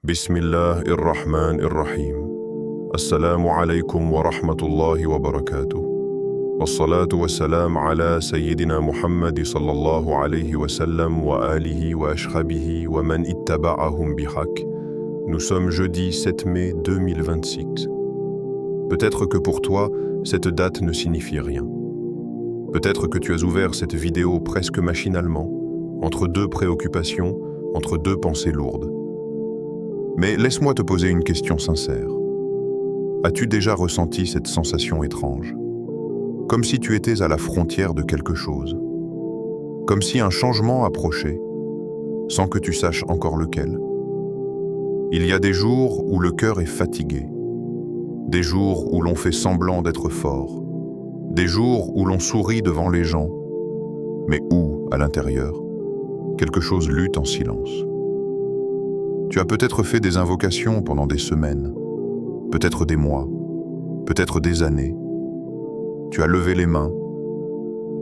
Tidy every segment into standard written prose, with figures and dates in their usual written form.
Bismillah ar-Rahman ar-Rahim. Assalamu alaikum wa rahmatullahi wa barakatuh. Wassalatu wassalam ala Sayyidina Muhammad sallallahu alayhi wa sallam wa alihi wa ashhabihi wa man ittaba'ahum bihaq. Nous sommes jeudi 7 mai 2026. Peut-être que pour toi, cette date ne signifie rien. Peut-être que tu as ouvert cette vidéo presque machinalement, entre deux préoccupations, entre deux pensées lourdes. Mais laisse-moi te poser une question sincère. As-tu déjà ressenti cette sensation étrange? Comme si tu étais à la frontière de quelque chose. Comme si un changement approchait, sans que tu saches encore lequel. Il y a des jours où le cœur est fatigué. Des jours où l'on fait semblant d'être fort. Des jours où l'on sourit devant les gens. Mais où, à l'intérieur, quelque chose lutte en silence. Tu as peut-être fait des invocations pendant des semaines, peut-être des mois, peut-être des années. Tu as levé les mains,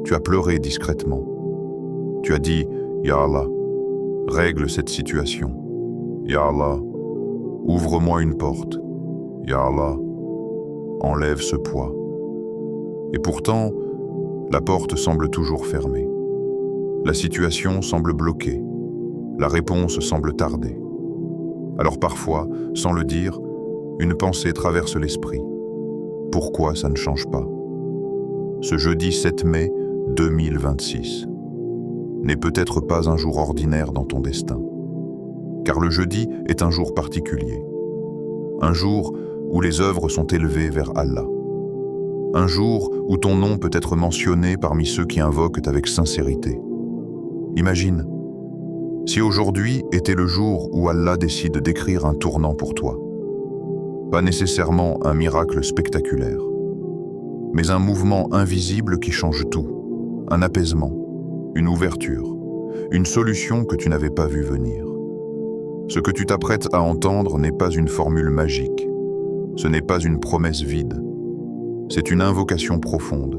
tu as pleuré discrètement. Tu as dit « Ya Allah, règle cette situation. Ya Allah, ouvre-moi une porte. Ya Allah, enlève ce poids. » Et pourtant, la porte semble toujours fermée. La situation semble bloquée. La réponse semble tarder. Alors parfois, sans le dire, une pensée traverse l'esprit. Pourquoi ça ne change pas? Ce jeudi 7 mai 2026 n'est peut-être pas un jour ordinaire dans ton destin. Car le jeudi est un jour particulier. Un jour où les œuvres sont élevées vers Allah. Un jour où ton nom peut être mentionné parmi ceux qui invoquent avec sincérité. Imagine, si aujourd'hui était le jour où Allah décide d'écrire un tournant pour toi. Pas nécessairement un miracle spectaculaire, mais un mouvement invisible qui change tout, un apaisement, une ouverture, une solution que tu n'avais pas vue venir. Ce que tu t'apprêtes à entendre n'est pas une formule magique, ce n'est pas une promesse vide, c'est une invocation profonde,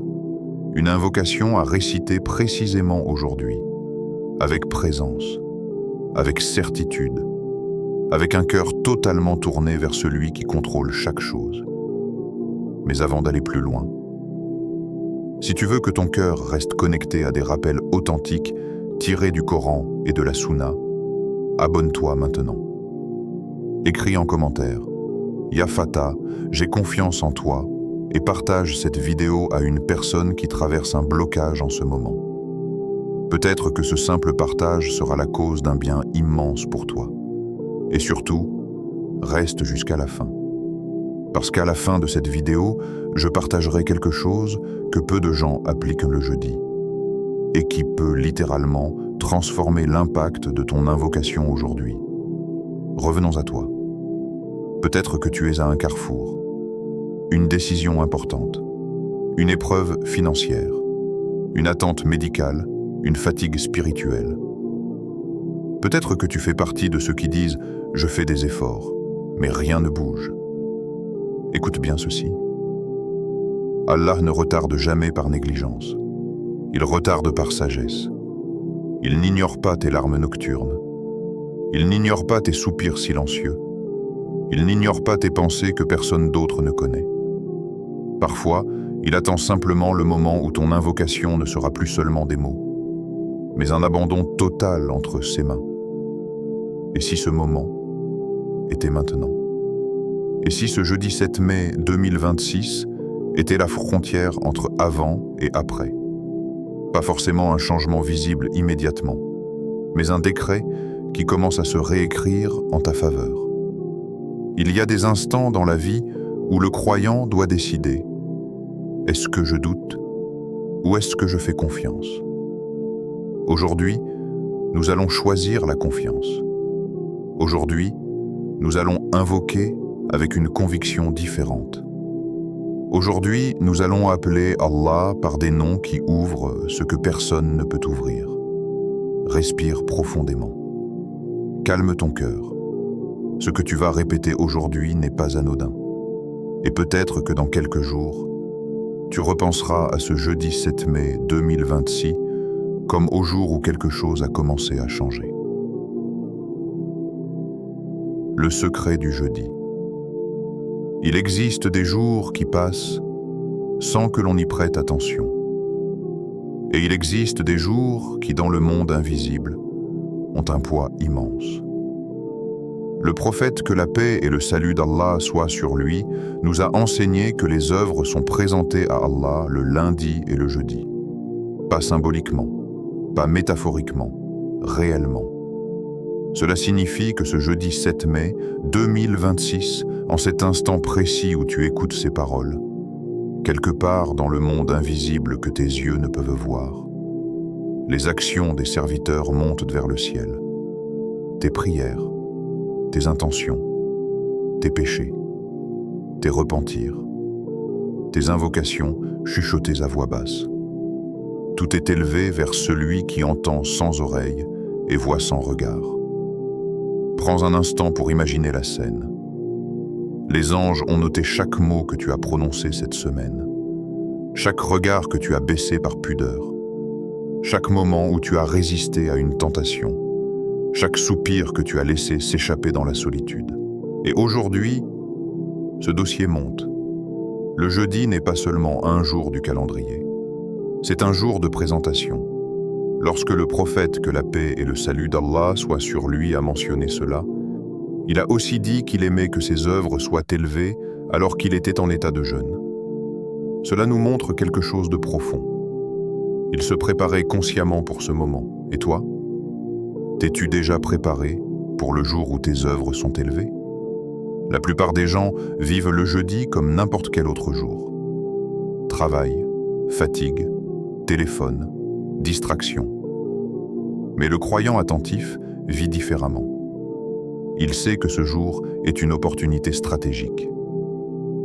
une invocation à réciter précisément aujourd'hui, avec présence, avec certitude, avec un cœur totalement tourné vers celui qui contrôle chaque chose. Mais avant d'aller plus loin, si tu veux que ton cœur reste connecté à des rappels authentiques tirés du Coran et de la Sunna, abonne-toi maintenant. Écris en commentaire « Ya Fatah, j'ai confiance en toi » et partage cette vidéo à une personne qui traverse un blocage en ce moment. Peut-être que ce simple partage sera la cause d'un bien immense pour toi. Et surtout, reste jusqu'à la fin. Parce qu'à la fin de cette vidéo, je partagerai quelque chose que peu de gens appliquent le jeudi et qui peut littéralement transformer l'impact de ton invocation aujourd'hui. Revenons à toi. Peut-être que tu es à un carrefour, une décision importante, une épreuve financière, une attente médicale, une fatigue spirituelle. Peut-être que tu fais partie de ceux qui disent « je fais des efforts, mais rien ne bouge ». Écoute bien ceci. Allah ne retarde jamais par négligence. Il retarde par sagesse. Il n'ignore pas tes larmes nocturnes. Il n'ignore pas tes soupirs silencieux. Il n'ignore pas tes pensées que personne d'autre ne connaît. Parfois, il attend simplement le moment où ton invocation ne sera plus seulement des mots, mais un abandon total entre ses mains. Et si ce moment était maintenant? Et si ce jeudi 7 mai 2026 était la frontière entre avant et après? Pas forcément un changement visible immédiatement, mais un décret qui commence à se réécrire en ta faveur. Il y a des instants dans la vie où le croyant doit décider: est-ce que je doute ou est-ce que je fais confiance? Aujourd'hui, nous allons choisir la confiance. Aujourd'hui, nous allons invoquer avec une conviction différente. Aujourd'hui, nous allons appeler Allah par des noms qui ouvrent ce que personne ne peut ouvrir. Respire profondément. Calme ton cœur. Ce que tu vas répéter aujourd'hui n'est pas anodin. Et peut-être que dans quelques jours, tu repenseras à ce jeudi 7 mai 2026 comme au jour où quelque chose a commencé à changer. Le secret du jeudi. Il existe des jours qui passent sans que l'on y prête attention. Et il existe des jours qui, dans le monde invisible, ont un poids immense. Le prophète, que la paix et le salut d'Allah soient sur lui, nous a enseigné que les œuvres sont présentées à Allah le lundi et le jeudi. Pas symboliquement, pas métaphoriquement, réellement. Cela signifie que ce jeudi 7 mai 2026, en cet instant précis où tu écoutes ces paroles, quelque part dans le monde invisible que tes yeux ne peuvent voir, les actions des serviteurs montent vers le ciel. Tes prières, tes intentions, tes péchés, tes repentirs, tes invocations chuchotées à voix basse. Tout est élevé vers celui qui entend sans oreille et voit sans regard. Prends un instant pour imaginer la scène. Les anges ont noté chaque mot que tu as prononcé cette semaine, chaque regard que tu as baissé par pudeur, chaque moment où tu as résisté à une tentation, chaque soupir que tu as laissé s'échapper dans la solitude. Et aujourd'hui, ce dossier monte. Le jeudi n'est pas seulement un jour du calendrier, c'est un jour de présentation. Lorsque le prophète, que la paix et le salut d'Allah soient sur lui, a mentionné cela, il a aussi dit qu'il aimait que ses œuvres soient élevées alors qu'il était en état de jeûne. Cela nous montre quelque chose de profond. Il se préparait consciemment pour ce moment. Et toi? T'es-tu déjà préparé pour le jour où tes œuvres sont élevées? La plupart des gens vivent le jeudi comme n'importe quel autre jour. Travail, fatigue, téléphone, distraction. Mais le croyant attentif vit différemment. Il sait que ce jour est une opportunité stratégique.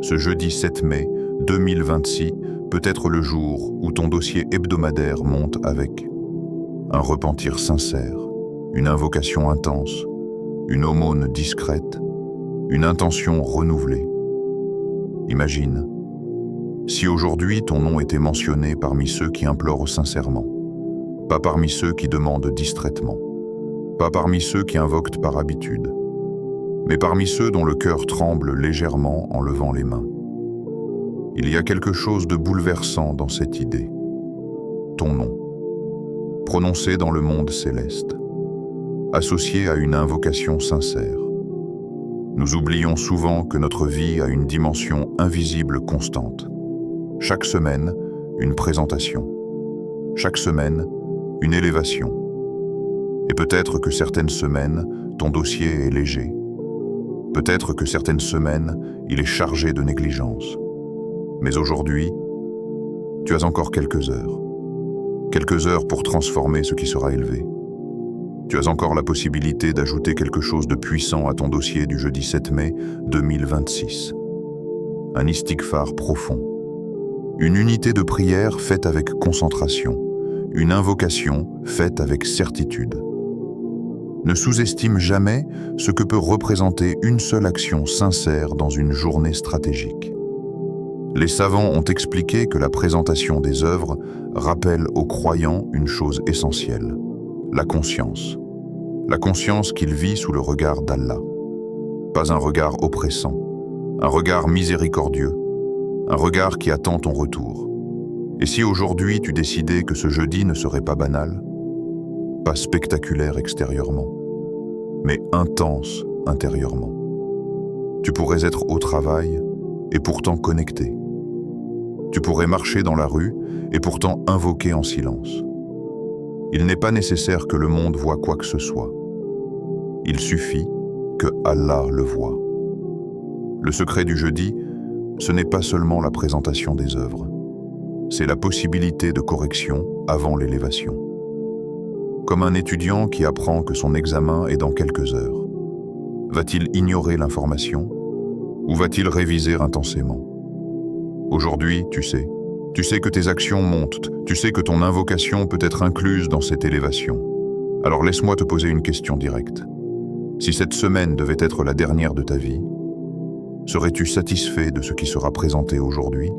Ce jeudi 7 mai 2026 peut être le jour où ton dossier hebdomadaire monte avec un repentir sincère, une invocation intense, une aumône discrète, une intention renouvelée. Imagine, si aujourd'hui ton nom était mentionné parmi ceux qui implorent sincèrement, pas parmi ceux qui demandent distraitement, pas parmi ceux qui invoquent par habitude, mais parmi ceux dont le cœur tremble légèrement en levant les mains. Il y a quelque chose de bouleversant dans cette idée. Ton nom, prononcé dans le monde céleste, associé à une invocation sincère. Nous oublions souvent que notre vie a une dimension invisible constante. Chaque semaine, une présentation. Chaque semaine, une élévation. Et peut-être que certaines semaines, ton dossier est léger. Peut-être que certaines semaines, il est chargé de négligence. Mais aujourd'hui, tu as encore quelques heures. Quelques heures pour transformer ce qui sera élevé. Tu as encore la possibilité d'ajouter quelque chose de puissant à ton dossier du jeudi 7 mai 2026. Un istighfar profond. Une unité de prière faite avec concentration. Une invocation faite avec certitude. Ne sous-estime jamais ce que peut représenter une seule action sincère dans une journée stratégique. Les savants ont expliqué que la présentation des œuvres rappelle aux croyants une chose essentielle, la conscience. La conscience qu'il vit sous le regard d'Allah. Pas un regard oppressant, un regard miséricordieux, un regard qui attend ton retour. Et si aujourd'hui tu décidais que ce jeudi ne serait pas banal, pas spectaculaire extérieurement, mais intense intérieurement, tu pourrais être au travail et pourtant connecté. Tu pourrais marcher dans la rue et pourtant invoquer en silence. Il n'est pas nécessaire que le monde voie quoi que ce soit. Il suffit que Allah le voie. Le secret du jeudi, ce n'est pas seulement la présentation des œuvres. C'est la possibilité de correction avant l'élévation. Comme un étudiant qui apprend que son examen est dans quelques heures. Va-t-il ignorer l'information ou va-t-il réviser intensément? Aujourd'hui, tu sais que tes actions montent, tu sais que ton invocation peut être incluse dans cette élévation. Alors laisse-moi te poser une question directe. Si cette semaine devait être la dernière de ta vie, serais-tu satisfait de ce qui sera présenté aujourd'hui?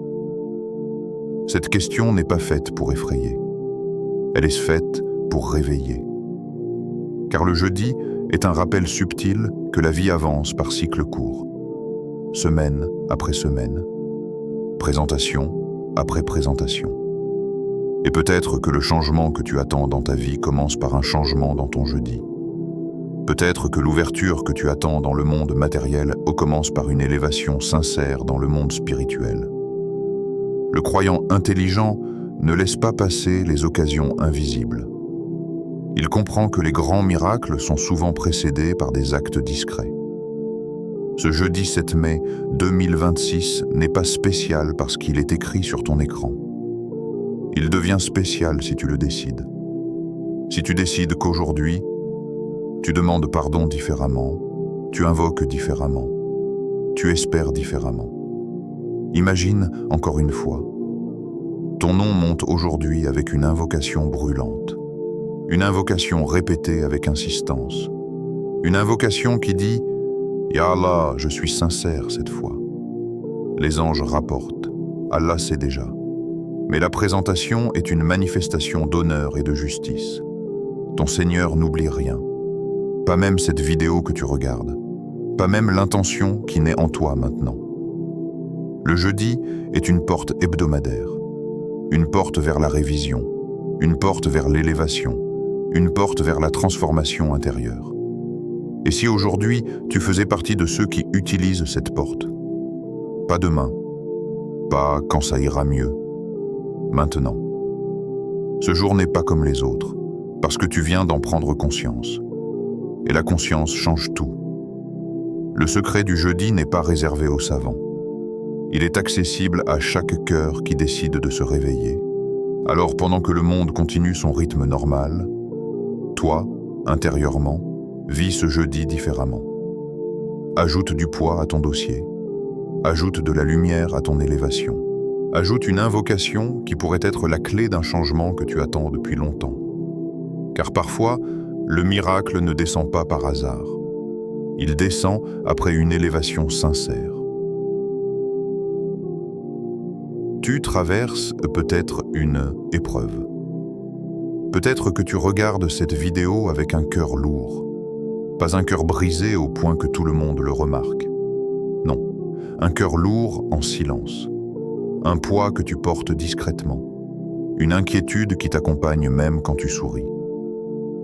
Cette question n'est pas faite pour effrayer. Elle est faite pour réveiller. Car le jeudi est un rappel subtil que la vie avance par cycles courts, semaine après semaine, présentation après présentation. Et peut-être que le changement que tu attends dans ta vie commence par un changement dans ton jeudi. Peut-être que l'ouverture que tu attends dans le monde matériel commence par une élévation sincère dans le monde spirituel. Le croyant intelligent ne laisse pas passer les occasions invisibles. Il comprend que les grands miracles sont souvent précédés par des actes discrets. Ce jeudi 7 mai 2026 n'est pas spécial parce qu'il est écrit sur ton écran. Il devient spécial si tu le décides. Si tu décides qu'aujourd'hui, tu demandes pardon différemment, tu invoques différemment, tu espères différemment. Imagine, encore une fois, ton nom monte aujourd'hui avec une invocation brûlante, une invocation répétée avec insistance, une invocation qui dit « Ya Allah, je suis sincère cette fois ». Les anges rapportent, Allah sait déjà. Mais la présentation est une manifestation d'honneur et de justice. Ton Seigneur n'oublie rien. Pas même cette vidéo que tu regardes, pas même l'intention qui naît en toi maintenant. Le jeudi est une porte hebdomadaire, une porte vers la révision, une porte vers l'élévation, une porte vers la transformation intérieure. Et si aujourd'hui tu faisais partie de ceux qui utilisent cette porte? Pas demain, pas quand ça ira mieux, maintenant. Ce jour n'est pas comme les autres, parce que tu viens d'en prendre conscience. Et la conscience change tout. Le secret du jeudi n'est pas réservé aux savants. Il est accessible à chaque cœur qui décide de se réveiller. Alors pendant que le monde continue son rythme normal, toi, intérieurement, vis ce jeudi différemment. Ajoute du poids à ton dossier. Ajoute de la lumière à ton élévation. Ajoute une invocation qui pourrait être la clé d'un changement que tu attends depuis longtemps. Car parfois, le miracle ne descend pas par hasard. Il descend après une élévation sincère. Tu traverses peut-être une épreuve. Peut-être que tu regardes cette vidéo avec un cœur lourd. Pas un cœur brisé au point que tout le monde le remarque. Non, un cœur lourd en silence. Un poids que tu portes discrètement. Une inquiétude qui t'accompagne même quand tu souris.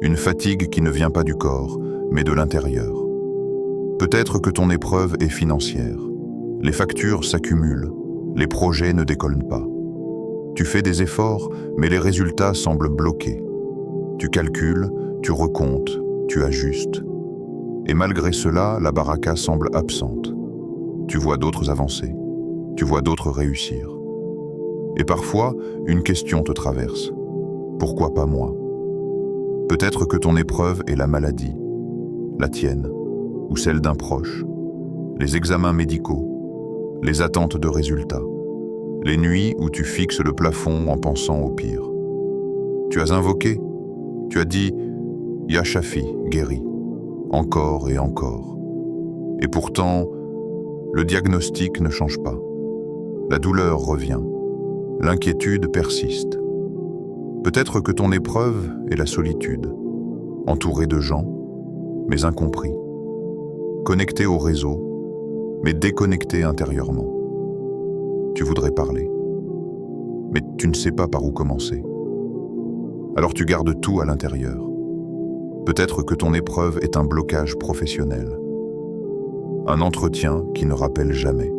Une fatigue qui ne vient pas du corps, mais de l'intérieur. Peut-être que ton épreuve est financière. Les factures s'accumulent, les projets ne décollent pas. Tu fais des efforts, mais les résultats semblent bloqués. Tu calcules, tu recomptes, tu ajustes. Et malgré cela, la baraka semble absente. Tu vois d'autres avancer, tu vois d'autres réussir. Et parfois, une question te traverse. Pourquoi pas moi ? Peut-être que ton épreuve est la maladie, la tienne, ou celle d'un proche, les examens médicaux, les attentes de résultats, les nuits où tu fixes le plafond en pensant au pire. Tu as invoqué, tu as dit « Ya Shafi, guéri », encore et encore. Et pourtant, le diagnostic ne change pas. La douleur revient, l'inquiétude persiste. Peut-être que ton épreuve est la solitude, entouré de gens, mais incompris, connecté au réseau, mais déconnecté intérieurement. Tu voudrais parler, mais tu ne sais pas par où commencer. Alors tu gardes tout à l'intérieur. Peut-être que ton épreuve est un blocage professionnel, un entretien qui ne rappelle jamais,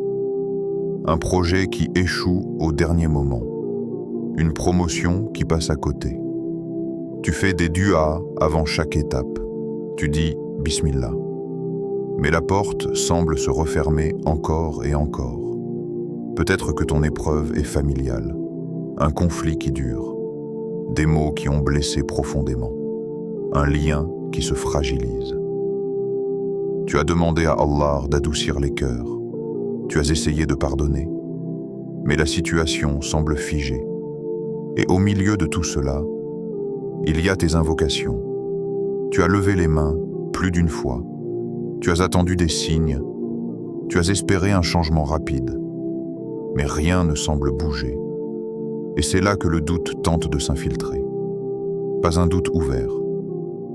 un projet qui échoue au dernier moment, une promotion qui passe à côté. Tu fais des duas avant chaque étape. Tu dis « Bismillah ». Mais la porte semble se refermer encore et encore. Peut-être que ton épreuve est familiale, un conflit qui dure, des mots qui ont blessé profondément, un lien qui se fragilise. Tu as demandé à Allah d'adoucir les cœurs. Tu as essayé de pardonner, mais la situation semble figée. Et au milieu de tout cela, il y a tes invocations. Tu as levé les mains plus d'une fois. Tu as attendu des signes. Tu as espéré un changement rapide. Mais rien ne semble bouger. Et c'est là que le doute tente de s'infiltrer. Pas un doute ouvert,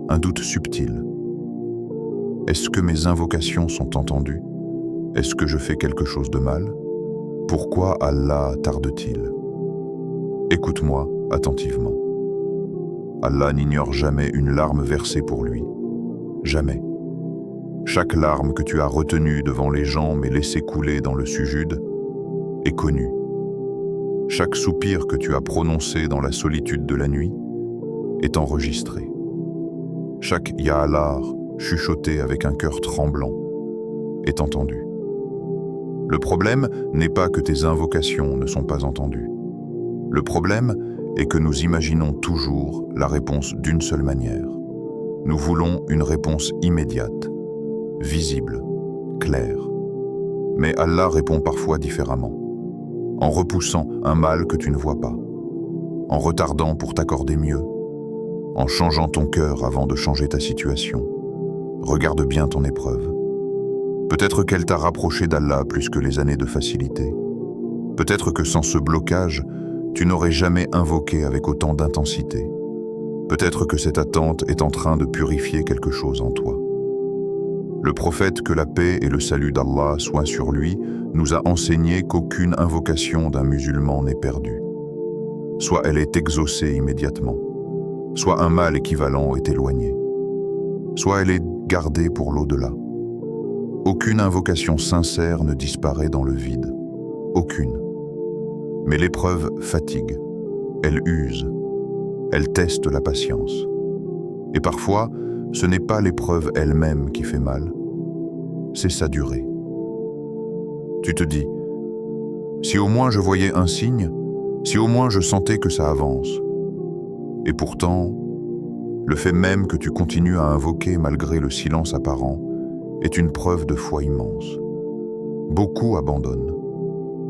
un doute subtil. Est-ce que mes invocations sont entendues? Est-ce que je fais quelque chose de mal? Pourquoi Allah tarde-t-il? Écoute-moi attentivement. Allah n'ignore jamais une larme versée pour lui. Jamais. Chaque larme que tu as retenue devant les gens mais laissée couler dans le sujud est connue. Chaque soupir que tu as prononcé dans la solitude de la nuit est enregistré. Chaque Ya Allah chuchoté avec un cœur tremblant est entendu. Le problème n'est pas que tes invocations ne sont pas entendues. Le problème est que nous imaginons toujours la réponse d'une seule manière. Nous voulons une réponse immédiate, visible, claire. Mais Allah répond parfois différemment, en repoussant un mal que tu ne vois pas, en retardant pour t'accorder mieux, en changeant ton cœur avant de changer ta situation. Regarde bien ton épreuve. Peut-être qu'elle t'a rapproché d'Allah plus que les années de facilité. Peut-être que sans ce blocage, tu n'aurais jamais invoqué avec autant d'intensité. Peut-être que cette attente est en train de purifier quelque chose en toi. Le prophète, que la paix et le salut d'Allah soient sur lui, nous a enseigné qu'aucune invocation d'un musulman n'est perdue. Soit elle est exaucée immédiatement, soit un mal équivalent est éloigné, soit elle est gardée pour l'au-delà. Aucune invocation sincère ne disparaît dans le vide. Aucune. Mais l'épreuve fatigue, elle use, elle teste la patience. Et parfois, ce n'est pas l'épreuve elle-même qui fait mal, c'est sa durée. Tu te dis, si au moins je voyais un signe, si au moins je sentais que ça avance. Et pourtant, le fait même que tu continues à invoquer malgré le silence apparent est une preuve de foi immense. Beaucoup abandonnent,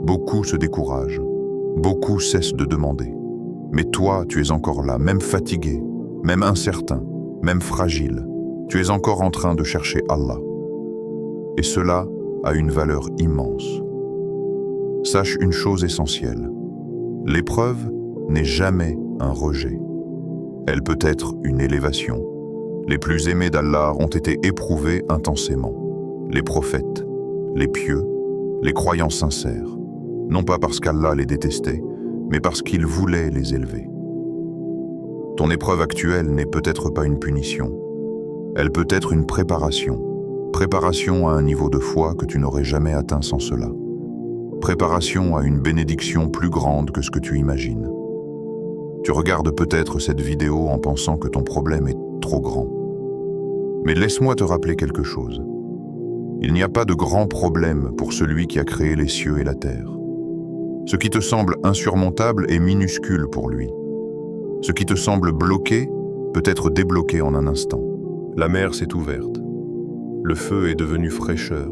beaucoup se découragent, beaucoup cessent de demander. Mais toi, tu es encore là, même fatigué, même incertain, même fragile. Tu es encore en train de chercher Allah. Et cela a une valeur immense. Sache une chose essentielle. L'épreuve n'est jamais un rejet. Elle peut être une élévation. Les plus aimés d'Allah ont été éprouvés intensément. Les prophètes, les pieux, les croyants sincères. Non pas parce qu'Allah les détestait, mais parce qu'il voulait les élever. Ton épreuve actuelle n'est peut-être pas une punition. Elle peut être une préparation. Préparation à un niveau de foi que tu n'aurais jamais atteint sans cela. Préparation à une bénédiction plus grande que ce que tu imagines. Tu regardes peut-être cette vidéo en pensant que ton problème est trop grand. Mais laisse-moi te rappeler quelque chose. Il n'y a pas de grand problème pour celui qui a créé les cieux et la terre. Ce qui te semble insurmontable est minuscule pour lui. Ce qui te semble bloqué peut être débloqué en un instant. La mer s'est ouverte. Le feu est devenu fraîcheur.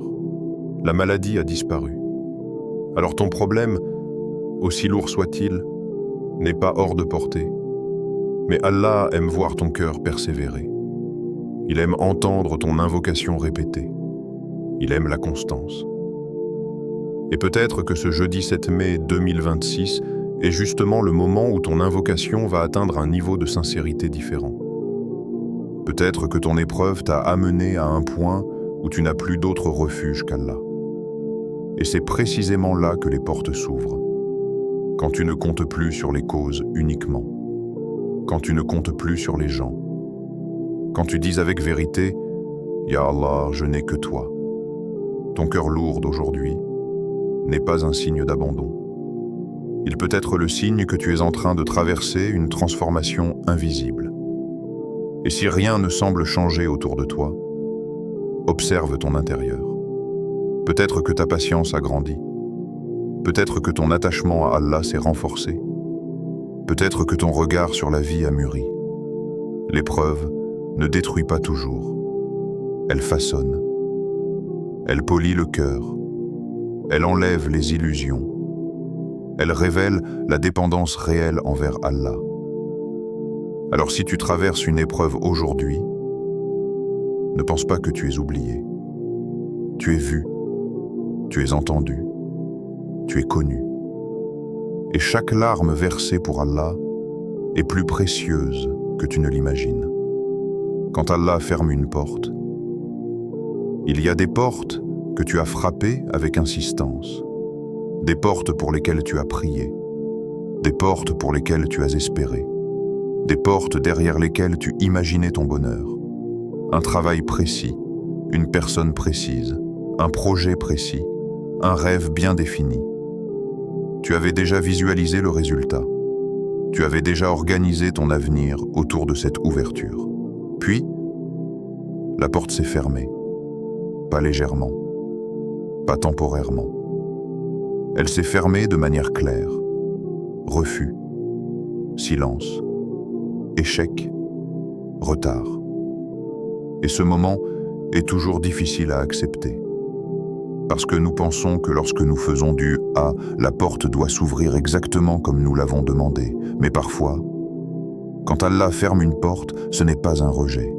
La maladie a disparu. Alors ton problème, aussi lourd soit-il, n'est pas hors de portée. Mais Allah aime voir ton cœur persévérer. Il aime entendre ton invocation répétée. Il aime la constance. Et peut-être que ce jeudi 7 mai 2026 est justement le moment où ton invocation va atteindre un niveau de sincérité différent. Peut-être que ton épreuve t'a amené à un point où tu n'as plus d'autre refuge qu'Allah. Et c'est précisément là que les portes s'ouvrent. Quand tu ne comptes plus sur les causes uniquement. Quand tu ne comptes plus sur les gens. Quand tu dis avec vérité, « Ya Allah, je n'ai que toi ». Ton cœur lourd d'aujourd'hui n'est pas un signe d'abandon. Il peut être le signe que tu es en train de traverser une transformation invisible. Et si rien ne semble changer autour de toi, observe ton intérieur. Peut-être que ta patience a grandi. Peut-être que ton attachement à Allah s'est renforcé. Peut-être que ton regard sur la vie a mûri. L'épreuve ne détruit pas toujours. Elle façonne. Elle polit le cœur. Elle enlève les illusions. Elle révèle la dépendance réelle envers Allah. Alors si tu traverses une épreuve aujourd'hui, ne pense pas que tu es oublié. Tu es vu, tu es entendu, tu es connu. Et chaque larme versée pour Allah est plus précieuse que tu ne l'imagines. Quand Allah ferme une porte, Il y a des portes que tu as frappées avec insistance, des portes pour lesquelles tu as prié, des portes pour lesquelles tu as espéré, des portes derrière lesquelles tu imaginais ton bonheur. Un travail précis, une personne précise, un projet précis, un rêve bien défini. Tu avais déjà visualisé le résultat. Tu avais déjà organisé ton avenir autour de cette ouverture. Puis, la porte s'est fermée. Pas légèrement, pas temporairement. Elle s'est fermée de manière claire. Refus, silence, échec, retard. Et ce moment est toujours difficile à accepter. Parce que nous pensons que lorsque nous faisons du A, la porte doit s'ouvrir exactement comme nous l'avons demandé. Mais parfois, quand Allah ferme une porte, ce n'est pas un rejet.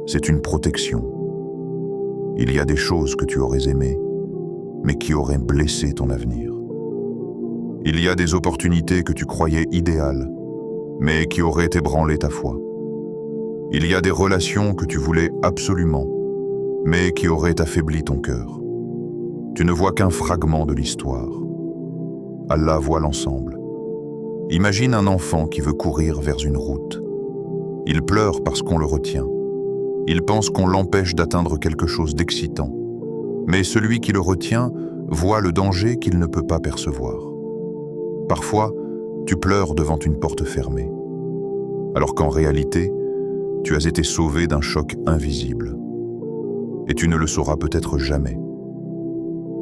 C'est une protection. Il y a des choses que tu aurais aimées, mais qui auraient blessé ton avenir. Il y a des opportunités que tu croyais idéales, mais qui auraient ébranlé ta foi. Il y a des relations que tu voulais absolument, mais qui auraient affaibli ton cœur. Tu ne vois qu'un fragment de l'histoire. Allah voit l'ensemble. Imagine un enfant qui veut courir vers une route. Il pleure parce qu'on le retient. Il pense qu'on l'empêche d'atteindre quelque chose d'excitant. Mais celui qui le retient voit le danger qu'il ne peut pas percevoir. Parfois, tu pleures devant une porte fermée, alors qu'en réalité, tu as été sauvé d'un choc invisible. Et tu ne le sauras peut-être jamais.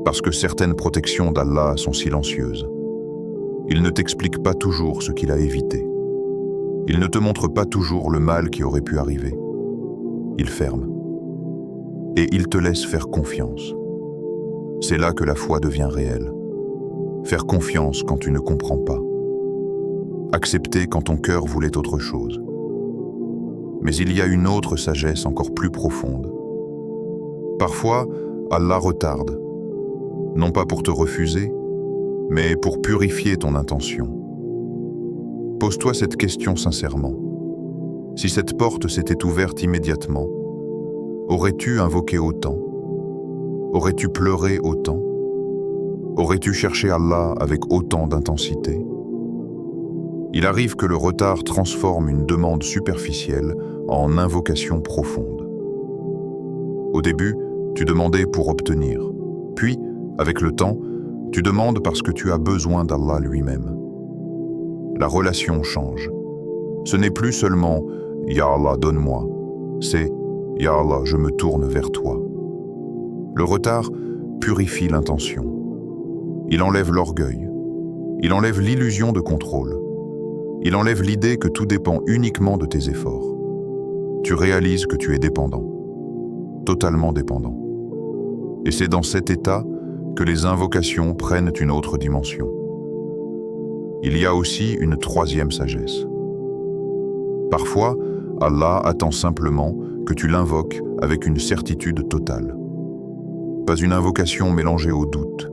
Parce que certaines protections d'Allah sont silencieuses. Il ne t'explique pas toujours ce qu'il a évité. Il ne te montre pas toujours le mal qui aurait pu arriver. Il ferme. Et il te laisse faire confiance. C'est là que la foi devient réelle. Faire confiance quand tu ne comprends pas. Accepter quand ton cœur voulait autre chose. Mais il y a une autre sagesse encore plus profonde. Parfois, Allah retarde. Non pas pour te refuser, mais pour purifier ton intention. Pose-toi cette question sincèrement. Si cette porte s'était ouverte immédiatement, aurais-tu invoqué autant? Aurais-tu pleuré autant? Aurais-tu cherché Allah avec autant d'intensité? Il arrive que le retard transforme une demande superficielle en invocation profonde. Au début, tu demandais pour obtenir. Puis, avec le temps, tu demandes parce que tu as besoin d'Allah lui-même. La relation change. Ce n'est plus seulement « Ya Allah, donne-moi », c'est « Ya Allah, je me tourne vers toi ». Le retard purifie l'intention. Il enlève l'orgueil. Il enlève l'illusion de contrôle. Il enlève l'idée que tout dépend uniquement de tes efforts. Tu réalises que tu es dépendant, totalement dépendant. Et c'est dans cet état que les invocations prennent une autre dimension. Il y a aussi une troisième sagesse. Parfois, Allah attend simplement que tu l'invoques avec une certitude totale. Pas une invocation mélangée au doute,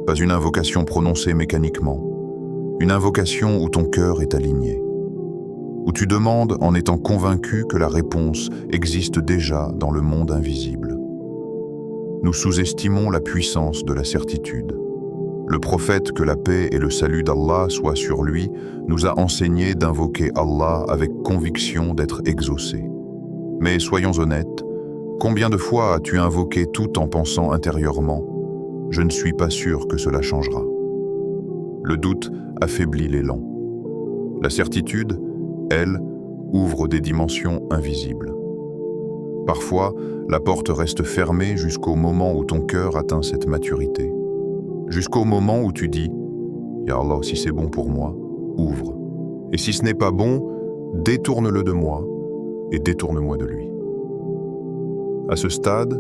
pas une invocation prononcée mécaniquement, une invocation où ton cœur est aligné, où tu demandes en étant convaincu que la réponse existe déjà dans le monde invisible. Nous sous-estimons la puissance de la certitude. Le prophète, que la paix et le salut d'Allah soient sur lui, nous a enseigné d'invoquer Allah avec conviction d'être exaucé. Mais soyons honnêtes, combien de fois as-tu invoqué tout en pensant intérieurement « Je ne suis pas sûr que cela changera ». Le doute affaiblit l'élan. La certitude, elle, ouvre des dimensions invisibles. Parfois, la porte reste fermée jusqu'au moment où ton cœur atteint cette maturité. Jusqu'au moment où tu dis « Ya Allah, si c'est bon pour moi, ouvre. Et si ce n'est pas bon, détourne-le de moi et détourne-moi de lui. » À ce stade,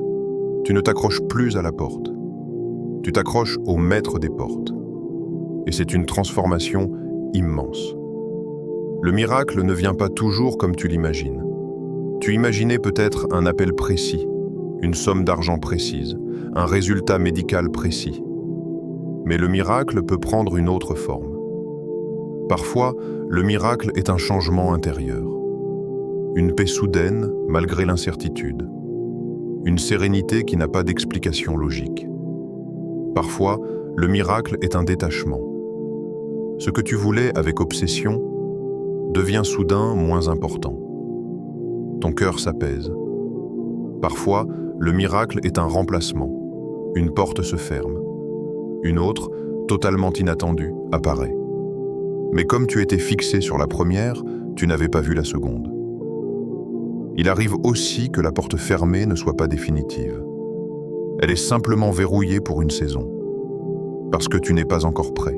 tu ne t'accroches plus à la porte. Tu t'accroches au maître des portes. Et c'est une transformation immense. Le miracle ne vient pas toujours comme tu l'imagines. Tu imaginais peut-être un appel précis, une somme d'argent précise, un résultat médical précis. Mais le miracle peut prendre une autre forme. Parfois, le miracle est un changement intérieur. Une paix soudaine malgré l'incertitude. une sérénité qui n'a pas d'explication logique. Parfois, le miracle est un détachement. Ce que tu voulais avec obsession devient soudain moins important. Ton cœur s'apaise. Parfois, le miracle est un remplacement. Une porte se ferme. Une autre, totalement inattendue, apparaît. Mais comme tu étais fixé sur la première, tu n'avais pas vu la seconde. Il arrive aussi que la porte fermée ne soit pas définitive. Elle est simplement verrouillée pour une saison. Parce que tu n'es pas encore prêt.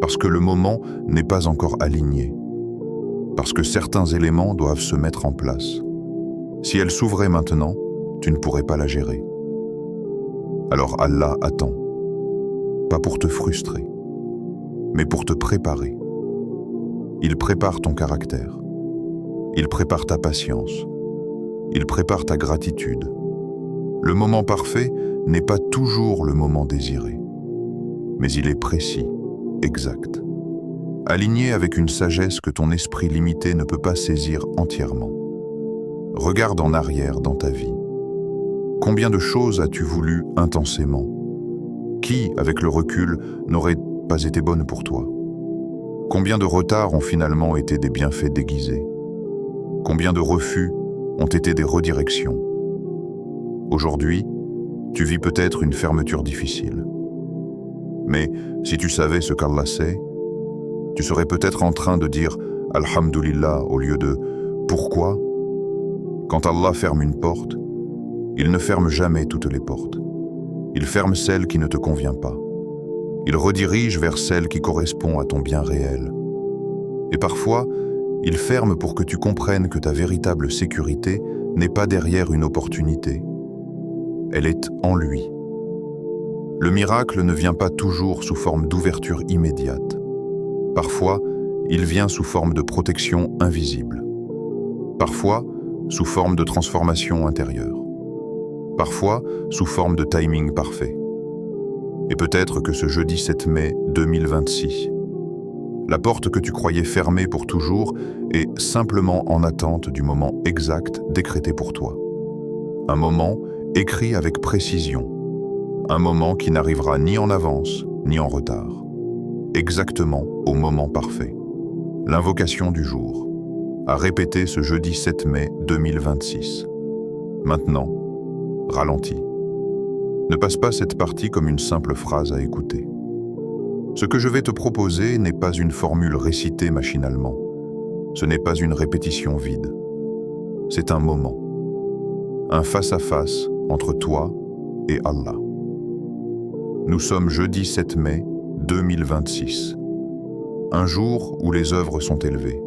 Parce que le moment n'est pas encore aligné. Parce que certains éléments doivent se mettre en place. Si elle s'ouvrait maintenant, tu ne pourrais pas la gérer. Alors Allah attend. Pas pour te frustrer, mais pour te préparer. Il prépare ton caractère. Il prépare ta patience. Il prépare ta gratitude. Le moment parfait n'est pas toujours le moment désiré. Mais il est précis, exact. Aligné avec une sagesse que ton esprit limité ne peut pas saisir entièrement. Regarde en arrière dans ta vie. Combien de choses as-tu voulu intensément? Qui, avec le recul, n'aurait pas été bonne pour toi? Combien de retards ont finalement été des bienfaits déguisés? Combien de refus ont été des redirections? Aujourd'hui, tu vis peut-être une fermeture difficile. Mais si tu savais ce qu'Allah sait, tu serais peut-être en train de dire « Alhamdulillah » au lieu de « Pourquoi ?» Quand Allah ferme une porte, il ne ferme jamais toutes les portes. Il ferme celle qui ne te convient pas. Il redirige vers celle qui correspond à ton bien réel. Et parfois, il ferme pour que tu comprennes que ta véritable sécurité n'est pas derrière une opportunité. Elle est en lui. Le miracle ne vient pas toujours sous forme d'ouverture immédiate. Parfois, il vient sous forme de protection invisible. Parfois, sous forme de transformation intérieure. Parfois, sous forme de timing parfait. Et peut-être que ce jeudi 7 mai 2026, la porte que tu croyais fermée pour toujours est simplement en attente du moment exact décrété pour toi. Un moment écrit avec précision. Un moment qui n'arrivera ni en avance, ni en retard. Exactement au moment parfait. L'invocation du jour. À répéter ce jeudi 7 mai 2026. Maintenant, ralentis. Ne passe pas cette partie comme une simple phrase à écouter. Ce que je vais te proposer n'est pas une formule récitée machinalement. Ce n'est pas une répétition vide. C'est un moment. Un face-à-face entre toi et Allah. Nous sommes jeudi 7 mai 2026. Un jour où les œuvres sont élevées.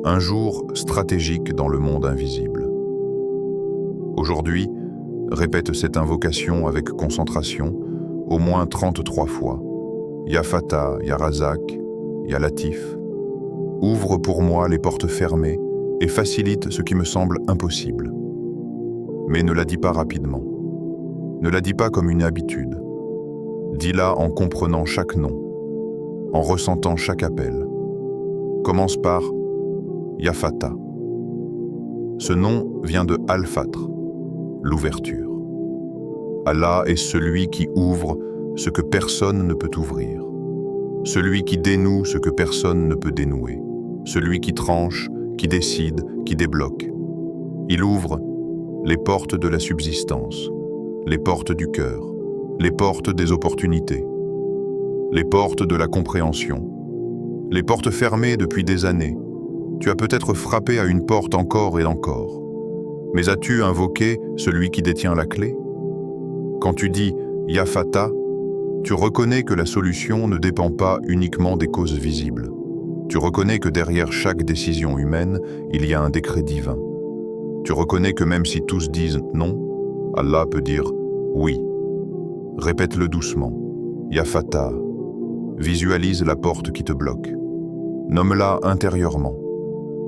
Un jour stratégique dans le monde invisible. Aujourd'hui, répète cette invocation avec concentration au moins 33 fois. Ya Fatah, Ya Razak, Ya Latif. Ouvre pour moi les portes fermées et facilite ce qui me semble impossible. Mais ne la dis pas rapidement. Ne la dis pas comme une habitude. Dis-la en comprenant chaque nom, en ressentant chaque appel. Commence par Ya Fatah. Ce nom vient de Al-Fatr, l'ouverture. Allah est celui qui ouvre ce que personne ne peut ouvrir. Celui qui dénoue ce que personne ne peut dénouer. Celui qui tranche, qui décide, qui débloque. Il ouvre les portes de la subsistance, les portes du cœur, les portes des opportunités, les portes de la compréhension, les portes fermées depuis des années. Tu as peut-être frappé à une porte encore et encore. Mais as-tu invoqué celui qui détient la clé? Quand tu dis « Ya Fatah », tu reconnais que la solution ne dépend pas uniquement des causes visibles. Tu reconnais que derrière chaque décision humaine, il y a un décret divin. Tu reconnais que même si tous disent « non », Allah peut dire « oui ». Répète-le doucement. « Ya Fatah ». Visualise la porte qui te bloque. Nomme-la intérieurement.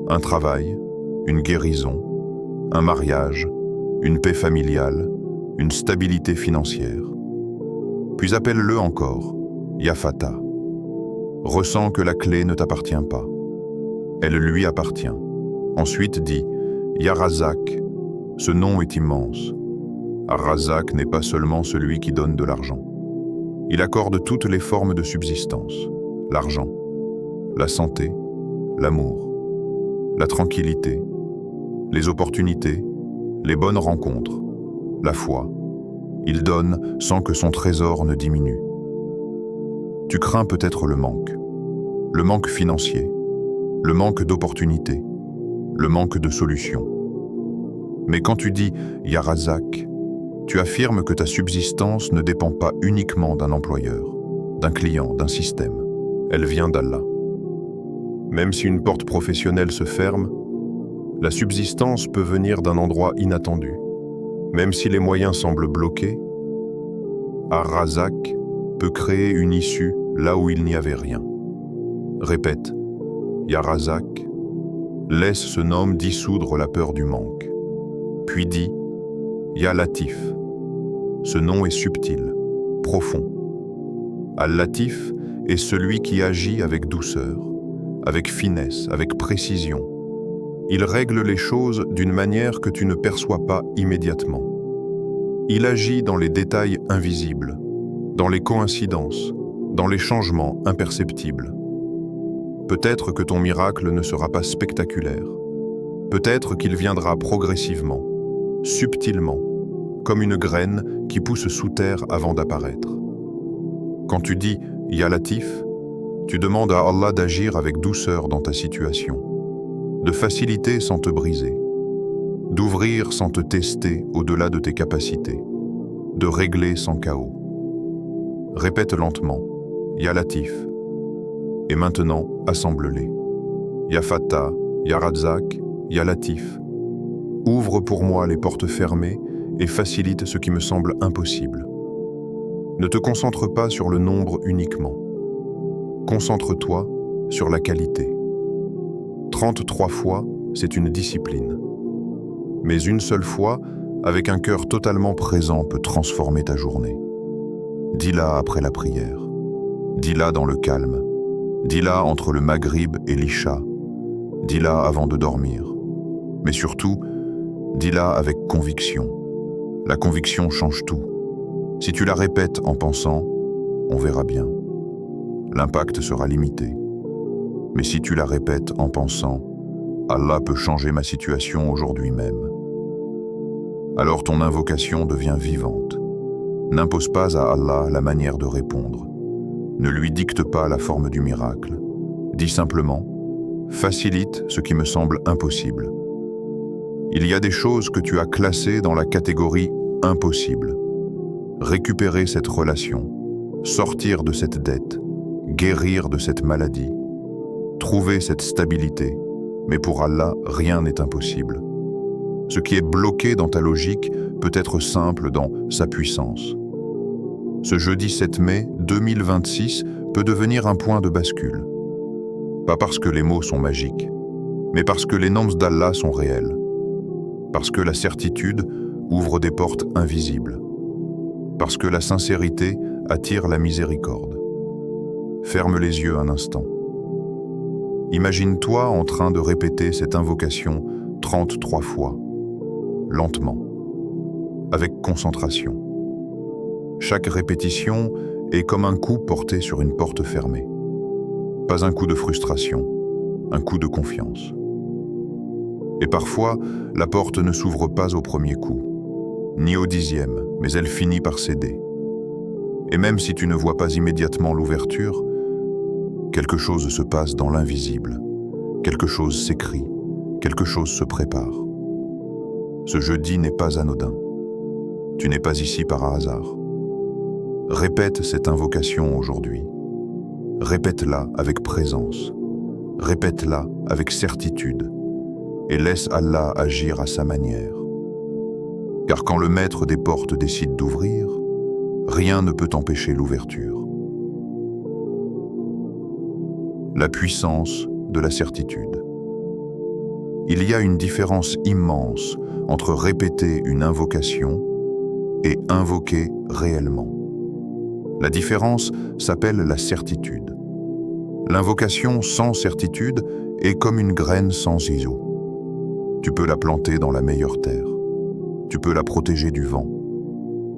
Un travail, une guérison, un mariage, une paix familiale, une stabilité financière. Puis appelle-le encore, Ya Fatah. Ressens que la clé ne t'appartient pas. Elle lui appartient. Ensuite dis, Ya Razak. Ce nom est immense. Ar-Razzaq n'est pas seulement celui qui donne de l'argent. Il accorde toutes les formes de subsistance, l'argent, la santé, l'amour, la tranquillité, les opportunités, les bonnes rencontres, la foi. Il donne sans que son trésor ne diminue. Tu crains peut-être le manque financier, le manque d'opportunités, le manque de solutions. Mais quand tu dis « Ya Razzaq », tu affirmes que ta subsistance ne dépend pas uniquement d'un employeur, d'un client, d'un système. Elle vient d'Allah. Même si une porte professionnelle se ferme, la subsistance peut venir d'un endroit inattendu. Même si les moyens semblent bloqués, Ar-Razzaq peut créer une issue là où il n'y avait rien. Répète, Ya Razzaq, laisse ce nom dissoudre la peur du manque. Puis dis, Ya Latif. Ce nom est subtil, profond. Al-Latif est celui qui agit avec douceur, avec finesse, avec précision. Il règle les choses d'une manière que tu ne perçois pas immédiatement. Il agit dans les détails invisibles, dans les coïncidences, dans les changements imperceptibles. Peut-être que ton miracle ne sera pas spectaculaire. Peut-être qu'il viendra progressivement, subtilement, comme une graine qui pousse sous terre avant d'apparaître. Quand tu dis « Ya Latif », tu demandes à Allah d'agir avec douceur dans ta situation, de faciliter sans te briser, d'ouvrir sans te tester au-delà de tes capacités, de régler sans chaos. Répète lentement « Ya Latif » et maintenant assemble-les. Ya Fattah, Ya Razzaq, Ya Latif. Ouvre pour moi les portes fermées et facilite ce qui me semble impossible. Ne te concentre pas sur le nombre uniquement. Concentre-toi sur la qualité. 33 fois, c'est une discipline. Mais une seule fois, avec un cœur totalement présent, peut transformer ta journée. Dis-la après la prière. Dis-la dans le calme. Dis-la entre le Maghrib et l'Isha. Dis-la avant de dormir. Mais surtout, dis-la avec conviction. La conviction change tout. Si tu la répètes en pensant, on verra bien. L'impact sera limité. Mais si tu la répètes en pensant, Allah peut changer ma situation aujourd'hui même. Alors ton invocation devient vivante. N'impose pas à Allah la manière de répondre. Ne lui dicte pas la forme du miracle. Dis simplement, facilite ce qui me semble impossible. Il y a des choses que tu as classées dans la catégorie impossible. Récupérer cette relation, sortir de cette dette, guérir de cette maladie, trouver cette stabilité, mais pour Allah, rien n'est impossible. Ce qui est bloqué dans ta logique peut être simple dans sa puissance. Ce jeudi 7 mai 2026 peut devenir un point de bascule. Pas parce que les mots sont magiques, mais parce que les noms d'Allah sont réels. Parce que la certitude ouvre des portes invisibles. Parce que la sincérité attire la miséricorde. Ferme les yeux un instant. Imagine-toi en train de répéter cette invocation 33 fois, lentement, avec concentration. Chaque répétition est comme un coup porté sur une porte fermée. Pas un coup de frustration, un coup de confiance. Et parfois, la porte ne s'ouvre pas au premier coup, ni au 10e, mais elle finit par céder. Et même si tu ne vois pas immédiatement l'ouverture, quelque chose se passe dans l'invisible, quelque chose s'écrit, quelque chose se prépare. Ce jeudi n'est pas anodin. Tu n'es pas ici par hasard. Répète cette invocation aujourd'hui. Répète-la avec présence. Répète-la avec certitude. Et laisse Allah agir à sa manière. Car quand le maître des portes décide d'ouvrir, rien ne peut empêcher l'ouverture. La puissance de la certitude. Il y a une différence immense entre répéter une invocation et invoquer réellement. La différence s'appelle la certitude. L'invocation sans certitude est comme une graine sans ciseaux. Tu peux la planter dans la meilleure terre. Tu peux la protéger du vent,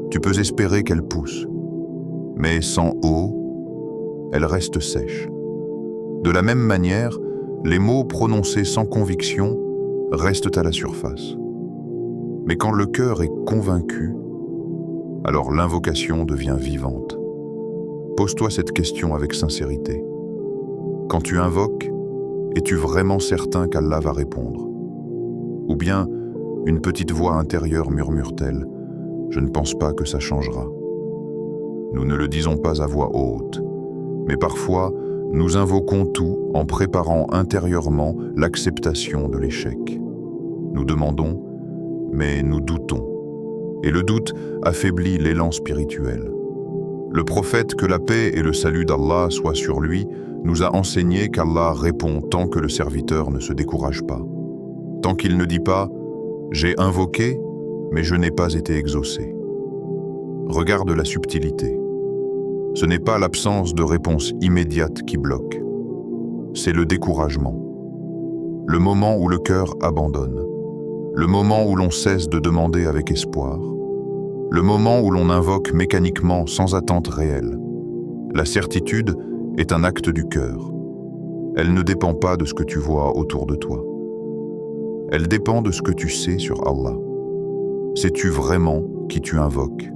Tu peux espérer qu'elle pousse, mais sans eau, elle reste sèche. De la même manière, les mots prononcés sans conviction restent à la surface. Mais quand le cœur est convaincu, alors l'invocation devient vivante. Pose-toi cette question avec sincérité. Quand tu invoques, es-tu vraiment certain qu'Allah va répondre? Ou bien, une petite voix intérieure murmure-t-elle « Je ne pense pas que ça changera ». Nous ne le disons pas à voix haute, mais parfois, nous invoquons tout en préparant intérieurement l'acceptation de l'échec. Nous demandons, mais nous doutons. Et le doute affaiblit l'élan spirituel. Le prophète, que la paix et le salut d'Allah soient sur lui, nous a enseigné qu'Allah répond tant que le serviteur ne se décourage pas. Tant qu'il ne dit pas « J'ai invoqué, mais je n'ai pas été exaucé ». Regarde la subtilité. Ce n'est pas l'absence de réponse immédiate qui bloque. C'est le découragement. Le moment où le cœur abandonne. Le moment où l'on cesse de demander avec espoir. Le moment où l'on invoque mécaniquement sans attente réelle. La certitude est un acte du cœur. Elle ne dépend pas de ce que tu vois autour de toi. Elle dépend de ce que tu sais sur Allah. Sais-tu vraiment qui tu invoques?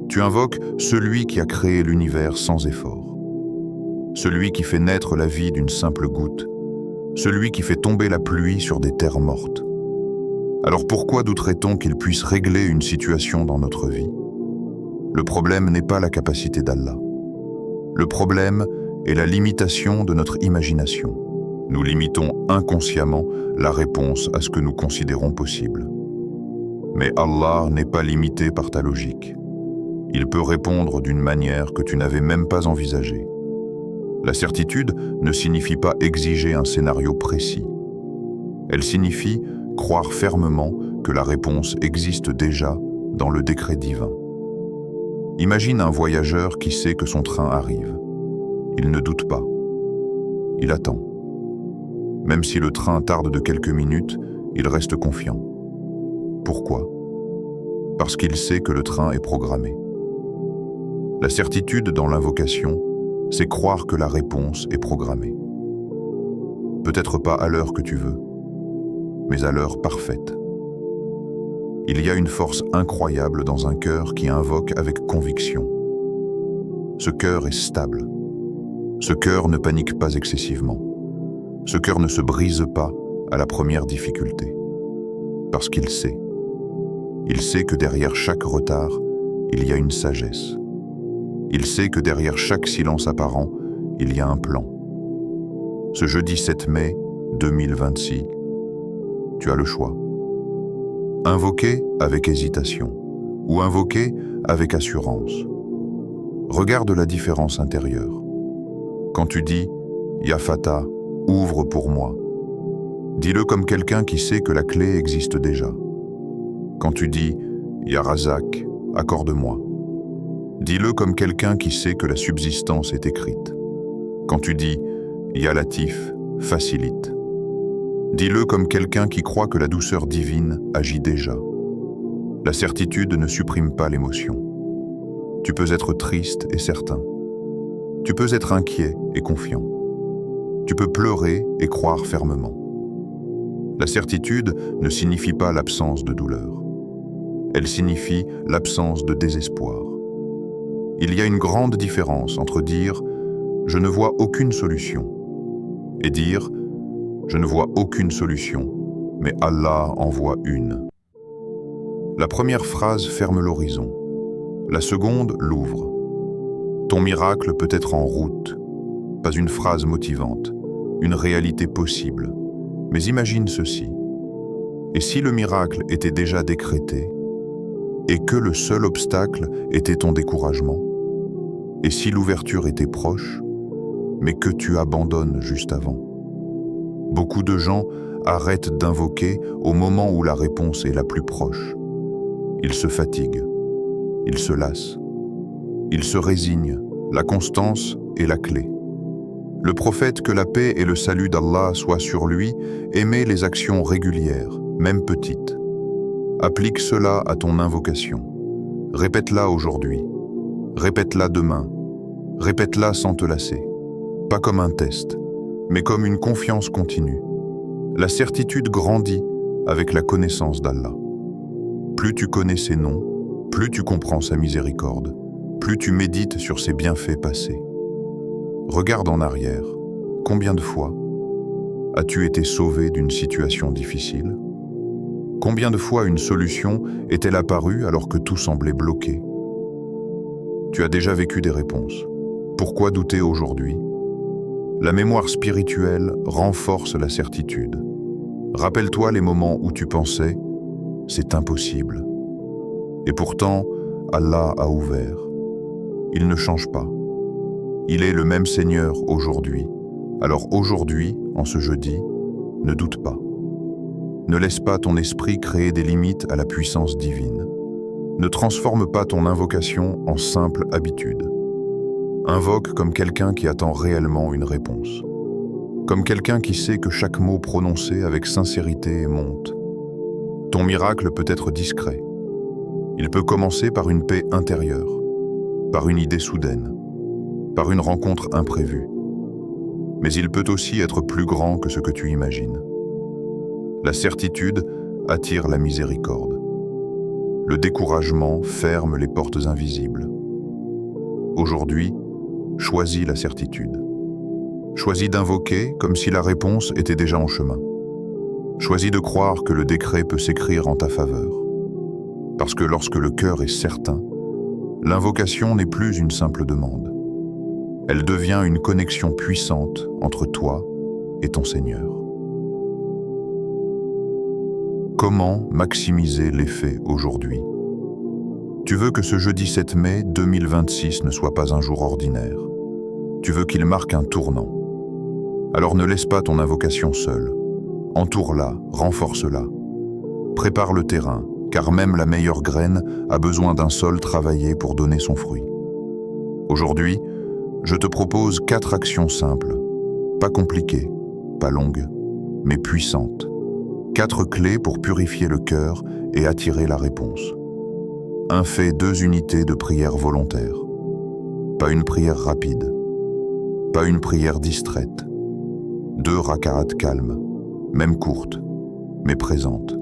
Tu invoques celui qui a créé l'univers sans effort. Celui qui fait naître la vie d'une simple goutte. Celui qui fait tomber la pluie sur des terres mortes. Alors pourquoi douterait-on qu'il puisse régler une situation dans notre vie? Le problème n'est pas la capacité d'Allah. Le problème est la limitation de notre imagination. Nous limitons inconsciemment la réponse à ce que nous considérons possible. Mais Allah n'est pas limité par ta logique. Il peut répondre d'une manière que tu n'avais même pas envisagée. La certitude ne signifie pas exiger un scénario précis. Elle signifie croire fermement que la réponse existe déjà dans le décret divin. Imagine un voyageur qui sait que son train arrive. Il ne doute pas. Il attend. Même si le train tarde de quelques minutes, il reste confiant. Pourquoi? Parce qu'il sait que le train est programmé. La certitude dans l'invocation, c'est croire que la réponse est programmée. Peut-être pas à l'heure que tu veux, mais à l'heure parfaite. Il y a une force incroyable dans un cœur qui invoque avec conviction. Ce cœur est stable. Ce cœur ne panique pas excessivement. Ce cœur ne se brise pas à la première difficulté. Parce qu'il sait. Il sait que derrière chaque retard, il y a une sagesse. Il sait que derrière chaque silence apparent, il y a un plan. Ce jeudi 7 mai 2026, tu as le choix. Invoquer avec hésitation ou invoquer avec assurance. Regarde la différence intérieure. Quand tu dis « Ya Fata, ouvre pour moi », dis-le comme quelqu'un qui sait que la clé existe déjà. Quand tu dis « Ya Razak, accorde-moi », dis-le comme quelqu'un qui sait que la subsistance est écrite. Quand tu dis « Ya Latif, facilite », dis-le comme quelqu'un qui croit que la douceur divine agit déjà. La certitude ne supprime pas l'émotion. Tu peux être triste et certain. Tu peux être inquiet et confiant. Tu peux pleurer et croire fermement. La certitude ne signifie pas l'absence de douleur. Elle signifie l'absence de désespoir. Il y a une grande différence entre dire « je ne vois aucune solution » et dire « je ne vois aucune solution, mais Allah en voit une ». La première phrase ferme l'horizon. La seconde l'ouvre. Ton miracle peut être en route, pas une phrase motivante, une réalité possible. Mais imagine ceci. Et si le miracle était déjà décrété, et que le seul obstacle était ton découragement? Et si l'ouverture était proche, mais que tu abandonnes juste avant? Beaucoup de gens arrêtent d'invoquer au moment où la réponse est la plus proche. Ils se fatiguent, ils se lassent, ils se résignent. La constance est la clé. Le prophète, que la paix et le salut d'Allah soient sur lui, aimait les actions régulières, même petites. Applique cela à ton invocation. Répète-la aujourd'hui. Répète-la demain. Répète-la sans te lasser. Pas comme un test, mais comme une confiance continue. La certitude grandit avec la connaissance d'Allah. Plus tu connais ses noms, plus tu comprends sa miséricorde, plus tu médites sur ses bienfaits passés. Regarde en arrière. Combien de fois as-tu été sauvé d'une situation difficile? Combien de fois une solution est-elle apparue alors que tout semblait bloqué? Tu as déjà vécu des réponses. Pourquoi douter aujourd'hui? La mémoire spirituelle renforce la certitude. Rappelle-toi les moments où tu pensais « c'est impossible ». Et pourtant, Allah a ouvert. Il ne change pas. Il est le même Seigneur aujourd'hui. Alors aujourd'hui, en ce jeudi, ne doute pas. Ne laisse pas ton esprit créer des limites à la puissance divine. Ne transforme pas ton invocation en simple habitude. Invoque comme quelqu'un qui attend réellement une réponse. Comme quelqu'un qui sait que chaque mot prononcé avec sincérité monte. Ton miracle peut être discret. Il peut commencer par une paix intérieure, par une idée soudaine, par une rencontre imprévue. Mais il peut aussi être plus grand que ce que tu imagines. La certitude attire la miséricorde. Le découragement ferme les portes invisibles. Aujourd'hui, choisis la certitude. Choisis d'invoquer comme si la réponse était déjà en chemin. Choisis de croire que le décret peut s'écrire en ta faveur. Parce que lorsque le cœur est certain, l'invocation n'est plus une simple demande. Elle devient une connexion puissante entre toi et ton Seigneur. Comment maximiser l'effet aujourd'hui? Tu veux que ce jeudi 7 mai 2026 ne soit pas un jour ordinaire. Tu veux qu'il marque un tournant. Alors ne laisse pas ton invocation seule. Entoure-la, renforce-la. Prépare le terrain, car même la meilleure graine a besoin d'un sol travaillé pour donner son fruit. Aujourd'hui, je te propose 4 actions simples, pas compliquées, pas longues, mais puissantes. 4 clés pour purifier le cœur et attirer la réponse. 1 fait 2 unités de prière volontaire. Pas une prière rapide, pas une prière distraite. 2 raka'at calmes, même courtes, mais présentes.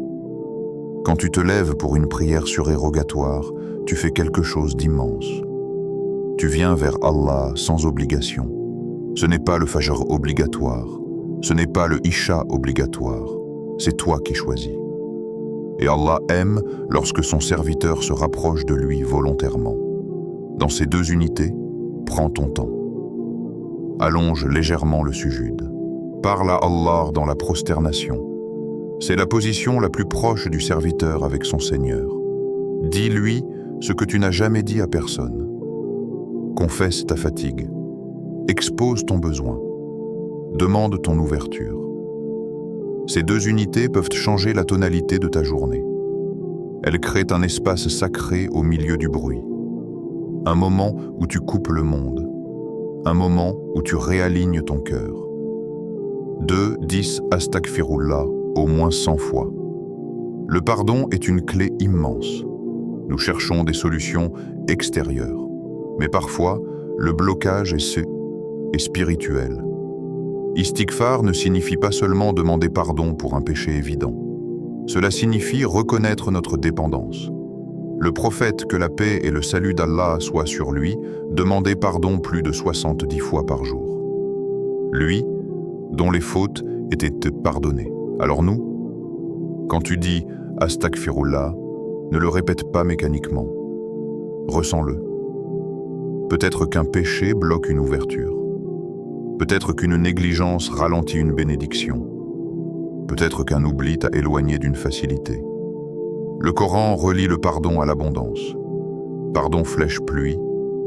Quand tu te lèves pour une prière surérogatoire, tu fais quelque chose d'immense. Tu viens vers Allah sans obligation. Ce n'est pas le fajr obligatoire, ce n'est pas le isha obligatoire, c'est toi qui choisis. Et Allah aime lorsque son serviteur se rapproche de lui volontairement. Dans ces 2 unités, prends ton temps. Allonge légèrement le sujud. Parle à Allah dans la prosternation. C'est la position la plus proche du serviteur avec son Seigneur. Dis-lui ce que tu n'as jamais dit à personne. Confesse ta fatigue. Expose ton besoin. Demande ton ouverture. Ces 2 unités peuvent changer la tonalité de ta journée. Elles créent un espace sacré au milieu du bruit. Un moment où tu coupes le monde. Un moment où tu réalignes ton cœur. 2, 10 Astaghfirullah au moins 100 fois. Le pardon est une clé immense. Nous cherchons des solutions extérieures. Mais parfois, le blocage est spirituel. Istighfar ne signifie pas seulement demander pardon pour un péché évident. Cela signifie reconnaître notre dépendance. Le prophète, que la paix et le salut d'Allah soient sur lui, demandait pardon plus de 70 fois par jour. Lui, dont les fautes étaient pardonnées. Alors nous, quand tu dis « Astaghfirullah », ne le répète pas mécaniquement. Ressens-le. Peut-être qu'un péché bloque une ouverture. Peut-être qu'une négligence ralentit une bénédiction. Peut-être qu'un oubli t'a éloigné d'une facilité. Le Coran relie le pardon à l'abondance. Pardon flèche pluie,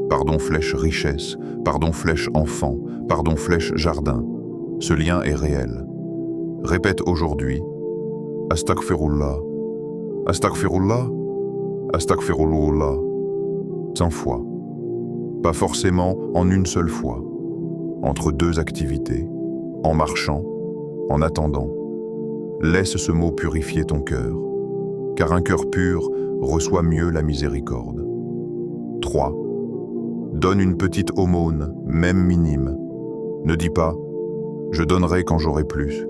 pardon flèche richesse, pardon flèche enfant, pardon flèche jardin. Ce lien est réel. Répète aujourd'hui « Astaghfirullah, Astaghfirullah, Astaghfirullah » 100 fois. Pas forcément en une seule fois. Entre 2 activités, en marchant, en attendant. Laisse ce mot purifier ton cœur, car un cœur pur reçoit mieux la miséricorde. 3. Donne une petite aumône, même minime. Ne dis pas « je donnerai quand j'aurai plus ».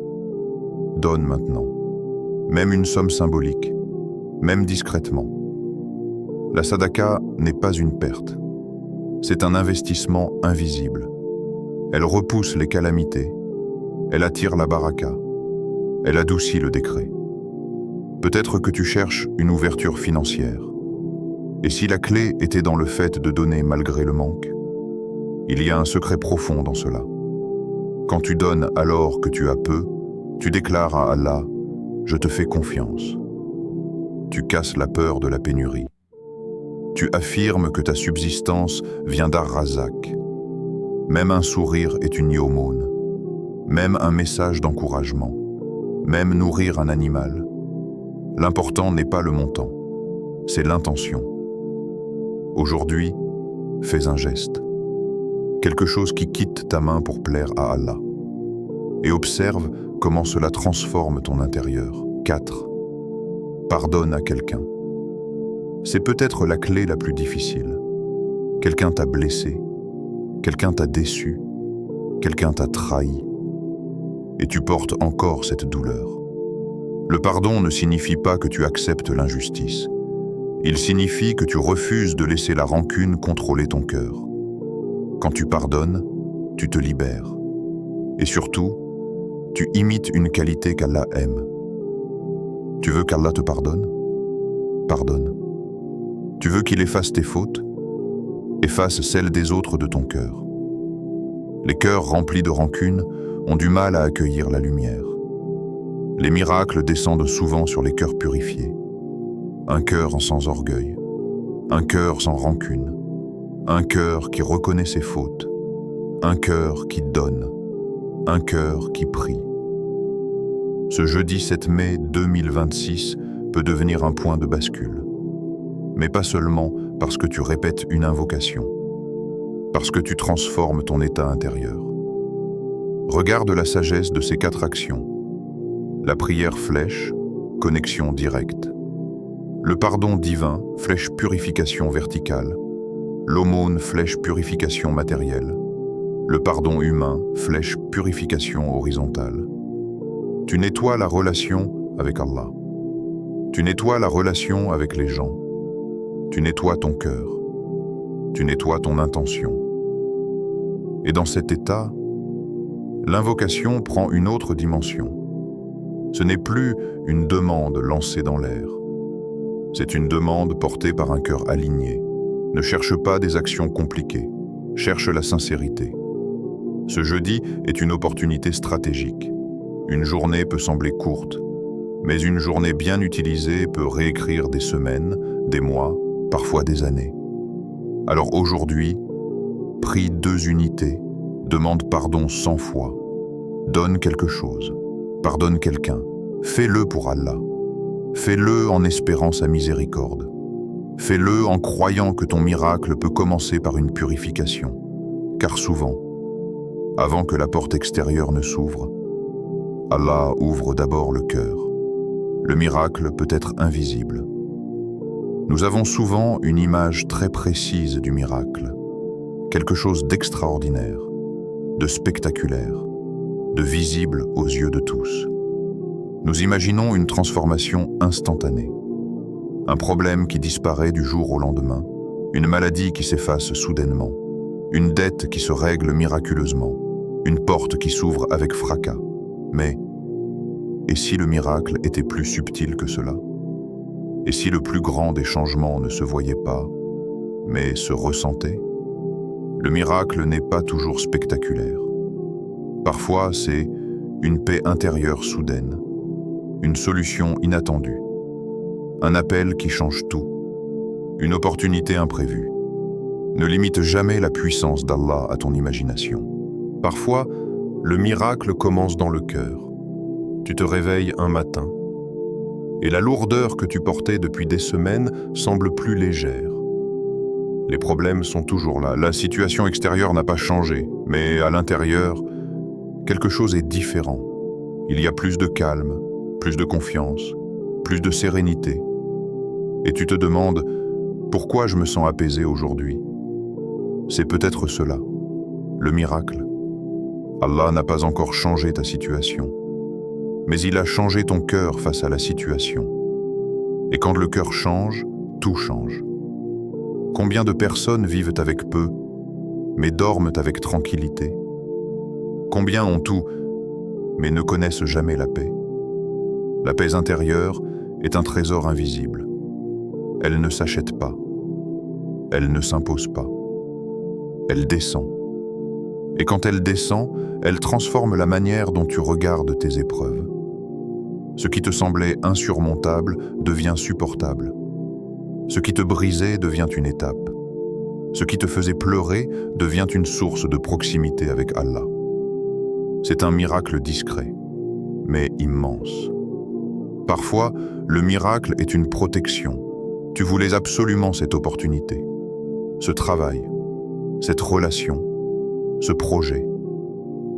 Donne maintenant. Même une somme symbolique, même discrètement. La sadaka n'est pas une perte. C'est un investissement invisible. Elle repousse les calamités. Elle attire la baraka. Elle adoucit le décret. Peut-être que tu cherches une ouverture financière. Et si la clé était dans le fait de donner malgré le manque, il y a un secret profond dans cela. Quand tu donnes alors que tu as peu, tu déclares à Allah « Je te fais confiance ». Tu casses la peur de la pénurie. Tu affirmes que ta subsistance vient d'Ar-Razak. Même un sourire est une aumône. Même un message d'encouragement. Même nourrir un animal. L'important n'est pas le montant, c'est l'intention. Aujourd'hui, fais un geste. Quelque chose qui quitte ta main pour plaire à Allah. Et observe comment cela transforme ton intérieur. 4. Pardonne à quelqu'un. C'est peut-être la clé la plus difficile. Quelqu'un t'a blessé, quelqu'un t'a déçu, quelqu'un t'a trahi. Et tu portes encore cette douleur. Le pardon ne signifie pas que tu acceptes l'injustice. Il signifie que tu refuses de laisser la rancune contrôler ton cœur. Quand tu pardonnes, tu te libères. Et surtout, tu imites une qualité qu'Allah aime. Tu veux qu'Allah te pardonne? Pardonne. Tu veux qu'il efface tes fautes? Efface celles des autres de ton cœur. Les cœurs remplis de rancune ont du mal à accueillir la lumière. Les miracles descendent souvent sur les cœurs purifiés. Un cœur sans orgueil, un cœur sans rancune, un cœur qui reconnaît ses fautes, un cœur qui donne, un cœur qui prie. Ce jeudi 7 mai 2026 peut devenir un point de bascule. Mais pas seulement parce que tu répètes une invocation, parce que tu transformes ton état intérieur. Regarde la sagesse de ces 4 actions. La prière flèche, connexion directe. Le pardon divin, flèche purification verticale. L'aumône, flèche purification matérielle. Le pardon humain, flèche purification horizontale. Tu nettoies la relation avec Allah. Tu nettoies la relation avec les gens. Tu nettoies ton cœur. Tu nettoies ton intention. Et dans cet état, l'invocation prend une autre dimension. Ce n'est plus une demande lancée dans l'air. C'est une demande portée par un cœur aligné. Ne cherche pas des actions compliquées. Cherche la sincérité. Ce jeudi est une opportunité stratégique. Une journée peut sembler courte, mais une journée bien utilisée peut réécrire des semaines, des mois, parfois des années. Alors aujourd'hui, prie 2 unités, demande pardon 100 fois, donne quelque chose, pardonne quelqu'un, fais-le pour Allah. Fais-le en espérant sa miséricorde. Fais-le en croyant que ton miracle peut commencer par une purification. Car souvent, avant que la porte extérieure ne s'ouvre, Allah ouvre d'abord le cœur. Le miracle peut être invisible. Nous avons souvent une image très précise du miracle, quelque chose d'extraordinaire, de spectaculaire, de visible aux yeux de tous. Nous imaginons une transformation instantanée, un problème qui disparaît du jour au lendemain, une maladie qui s'efface soudainement, une dette qui se règle miraculeusement, une porte qui s'ouvre avec fracas. Mais, et si le miracle était plus subtil que cela? Et si le plus grand des changements ne se voyait pas, mais se ressentait? Le miracle n'est pas toujours spectaculaire. Parfois, c'est une paix intérieure soudaine, une solution inattendue, un appel qui change tout, une opportunité imprévue. Ne limite jamais la puissance d'Allah à ton imagination. Parfois, le miracle commence dans le cœur. Tu te réveilles un matin, et la lourdeur que tu portais depuis des semaines semble plus légère. Les problèmes sont toujours là, la situation extérieure n'a pas changé, mais à l'intérieur, quelque chose est différent. Il y a plus de calme, plus de confiance, plus de sérénité. Et tu te demandes, Pourquoi je me sens apaisé aujourd'hui? C'est peut-être cela, le miracle. Allah n'a pas encore changé ta situation, mais il a changé ton cœur face à la situation. Et quand le cœur change, tout change. Combien de personnes vivent avec peu, mais dorment avec tranquillité? Combien ont tout, mais ne connaissent jamais la paix? La paix intérieure est un trésor invisible. Elle ne s'achète pas. Elle ne s'impose pas. Elle descend. Et quand elle descend, elle transforme la manière dont tu regardes tes épreuves. Ce qui te semblait insurmontable devient supportable. Ce qui te brisait devient une étape. Ce qui te faisait pleurer devient une source de proximité avec Allah. C'est un miracle discret, mais immense. Parfois, le miracle est une protection. Tu voulais absolument cette opportunité, ce travail, cette relation, ce projet.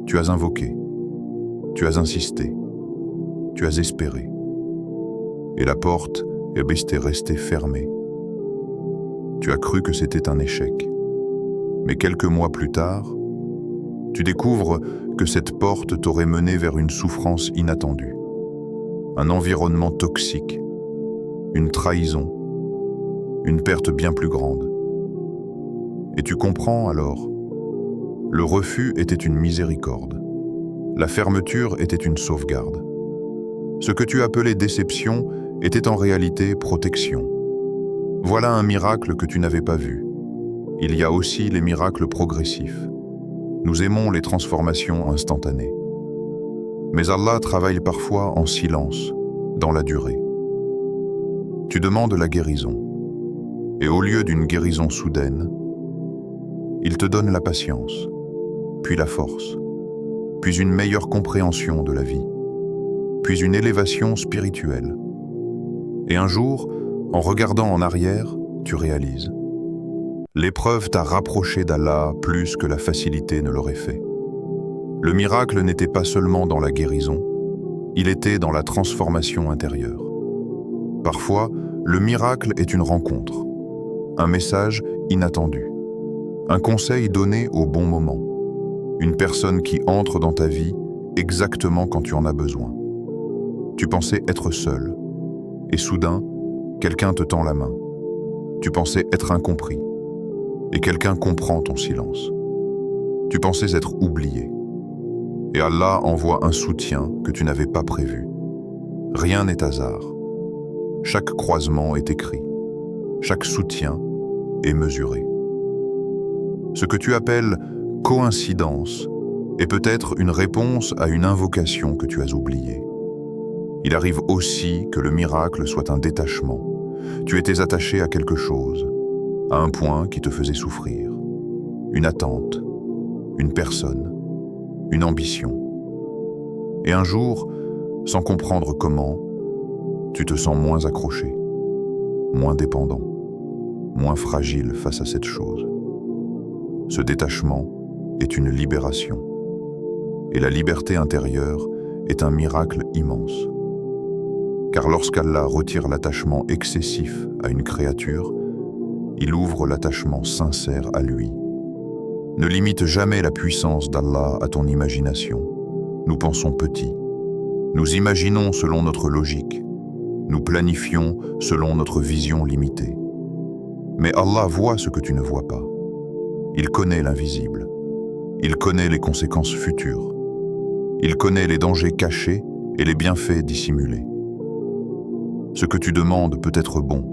Tu as invoqué, tu as insisté, tu as espéré. Et la porte est restée fermée. Tu as cru que c'était un échec. Mais quelques mois plus tard, tu découvres que cette porte t'aurait mené vers une souffrance inattendue, un environnement toxique, une trahison, une perte bien plus grande. Et tu comprends alors, le refus était une miséricorde, la fermeture était une sauvegarde. Ce que tu appelais déception était en réalité protection. Voilà un miracle que tu n'avais pas vu. Il y a aussi les miracles progressifs. Nous aimons les transformations instantanées. Mais Allah travaille parfois en silence, dans la durée. Tu demandes la guérison. Et au lieu d'une guérison soudaine, il te donne la patience, puis la force, puis une meilleure compréhension de la vie, puis une élévation spirituelle. Et un jour, en regardant en arrière, tu réalises. L'épreuve t'a rapproché d'Allah plus que la facilité ne l'aurait fait. Le miracle n'était pas seulement dans la guérison, il était dans la transformation intérieure. Parfois, le miracle est une rencontre, un message inattendu, un conseil donné au bon moment, une personne qui entre dans ta vie exactement quand tu en as besoin. Tu pensais être seul, et soudain, quelqu'un te tend la main. Tu pensais être incompris, et quelqu'un comprend ton silence. Tu pensais être oublié, et Allah envoie un soutien que tu n'avais pas prévu. Rien n'est hasard. Chaque croisement est écrit. Chaque soutien est mesuré. Ce que tu appelles coïncidence est peut-être une réponse à une invocation que tu as oubliée. Il arrive aussi que le miracle soit un détachement. Tu étais attaché à quelque chose, à un point qui te faisait souffrir. Une attente, une personne, une ambition. Et un jour, sans comprendre comment, tu te sens moins accroché, moins dépendant, moins fragile face à cette chose. Ce détachement est une libération. Et la liberté intérieure est un miracle immense. Car lorsqu'Allah retire l'attachement excessif à une créature, il ouvre l'attachement sincère à lui. Ne limite jamais la puissance d'Allah à ton imagination. Nous pensons petit. Nous imaginons selon notre logique. Nous planifions selon notre vision limitée. Mais Allah voit ce que tu ne vois pas. Il connaît l'invisible. Il connaît les conséquences futures. Il connaît les dangers cachés et les bienfaits dissimulés. Ce que tu demandes peut être bon,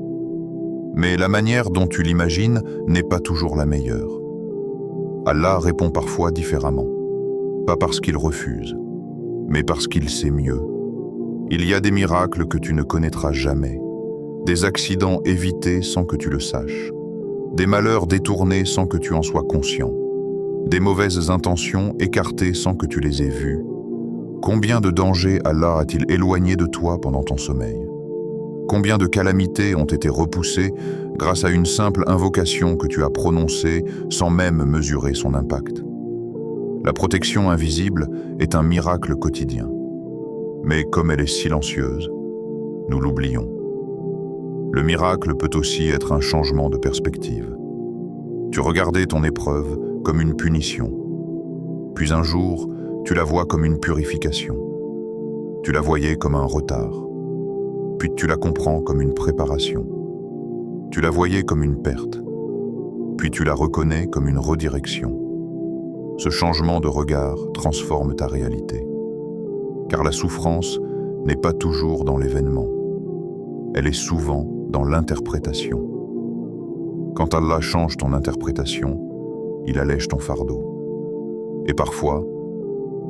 mais la manière dont tu l'imagines n'est pas toujours la meilleure. Allah répond parfois différemment, pas parce qu'il refuse, mais parce qu'il sait mieux. Il y a des miracles que tu ne connaîtras jamais, des accidents évités sans que tu le saches, des malheurs détournés sans que tu en sois conscient, des mauvaises intentions écartées sans que tu les aies vues. Combien de dangers Allah a-t-il éloigné de toi pendant ton sommeil? Combien de calamités ont été repoussées grâce à une simple invocation que tu as prononcée sans même mesurer son impact? La protection invisible est un miracle quotidien. Mais comme elle est silencieuse, nous l'oublions. Le miracle peut aussi être un changement de perspective. Tu regardais ton épreuve comme une punition. Puis un jour, tu la vois comme une purification. Tu la voyais comme un retard. Puis tu la comprends comme une préparation. Tu la voyais comme une perte. Puis tu la reconnais comme une redirection. Ce changement de regard transforme ta réalité. Car la souffrance n'est pas toujours dans l'événement. Elle est souvent dans l'interprétation. Quand Allah change ton interprétation, il allège ton fardeau. Et parfois,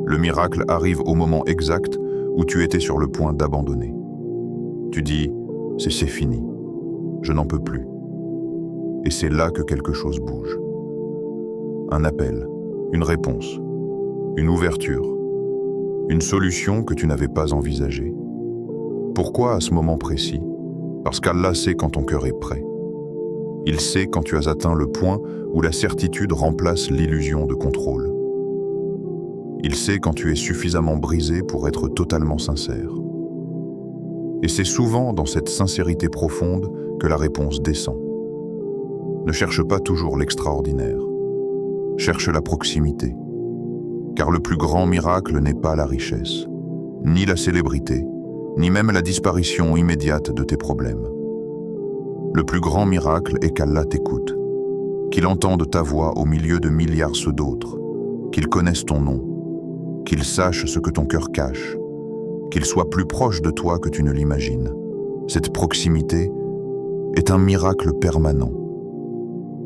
le miracle arrive au moment exact où tu étais sur le point d'abandonner. Tu dis, c'est fini, je n'en peux plus. Et c'est là que quelque chose bouge. Un appel, une réponse, une ouverture, une solution que tu n'avais pas envisagée. Pourquoi à ce moment précis? Parce qu'Allah sait quand ton cœur est prêt. Il sait quand tu as atteint le point où la certitude remplace l'illusion de contrôle. Il sait quand tu es suffisamment brisé pour être totalement sincère. Et c'est souvent dans cette sincérité profonde que la réponse descend. Ne cherche pas toujours l'extraordinaire. Cherche la proximité. Car le plus grand miracle n'est pas la richesse, ni la célébrité, ni même la disparition immédiate de tes problèmes. Le plus grand miracle est qu'Allah t'écoute, qu'il entende ta voix au milieu de milliards d'autres, qu'il connaisse ton nom, qu'il sache ce que ton cœur cache, qu'il soit plus proche de toi que tu ne l'imagines. Cette proximité est un miracle permanent.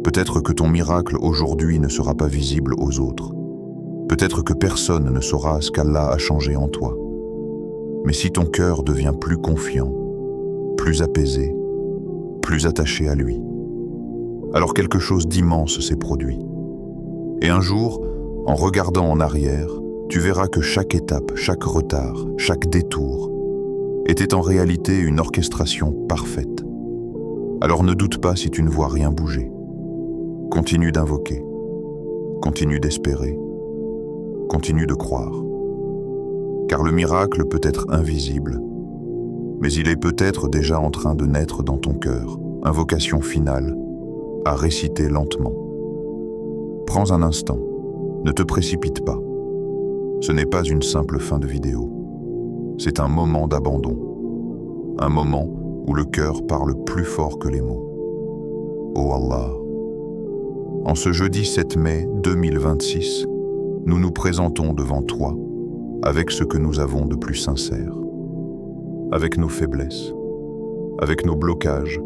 Peut-être que ton miracle aujourd'hui ne sera pas visible aux autres. Peut-être que personne ne saura ce qu'Allah a changé en toi. Mais si ton cœur devient plus confiant, plus apaisé, plus attaché à lui, alors quelque chose d'immense s'est produit. Et un jour, en regardant en arrière, tu verras que chaque étape, chaque retard, chaque détour était en réalité une orchestration parfaite. Alors ne doute pas si tu ne vois rien bouger. Continue d'invoquer, continue d'espérer, continue de croire. Car le miracle peut être invisible, mais il est peut-être déjà en train de naître dans ton cœur. Invocation finale, à réciter lentement. Prends un instant, ne te précipite pas. Ce n'est pas une simple fin de vidéo. C'est un moment d'abandon. Un moment où le cœur parle plus fort que les mots. Oh Allah. En ce jeudi 7 mai 2026, nous nous présentons devant toi avec ce que nous avons de plus sincère, avec nos faiblesses, avec nos blocages,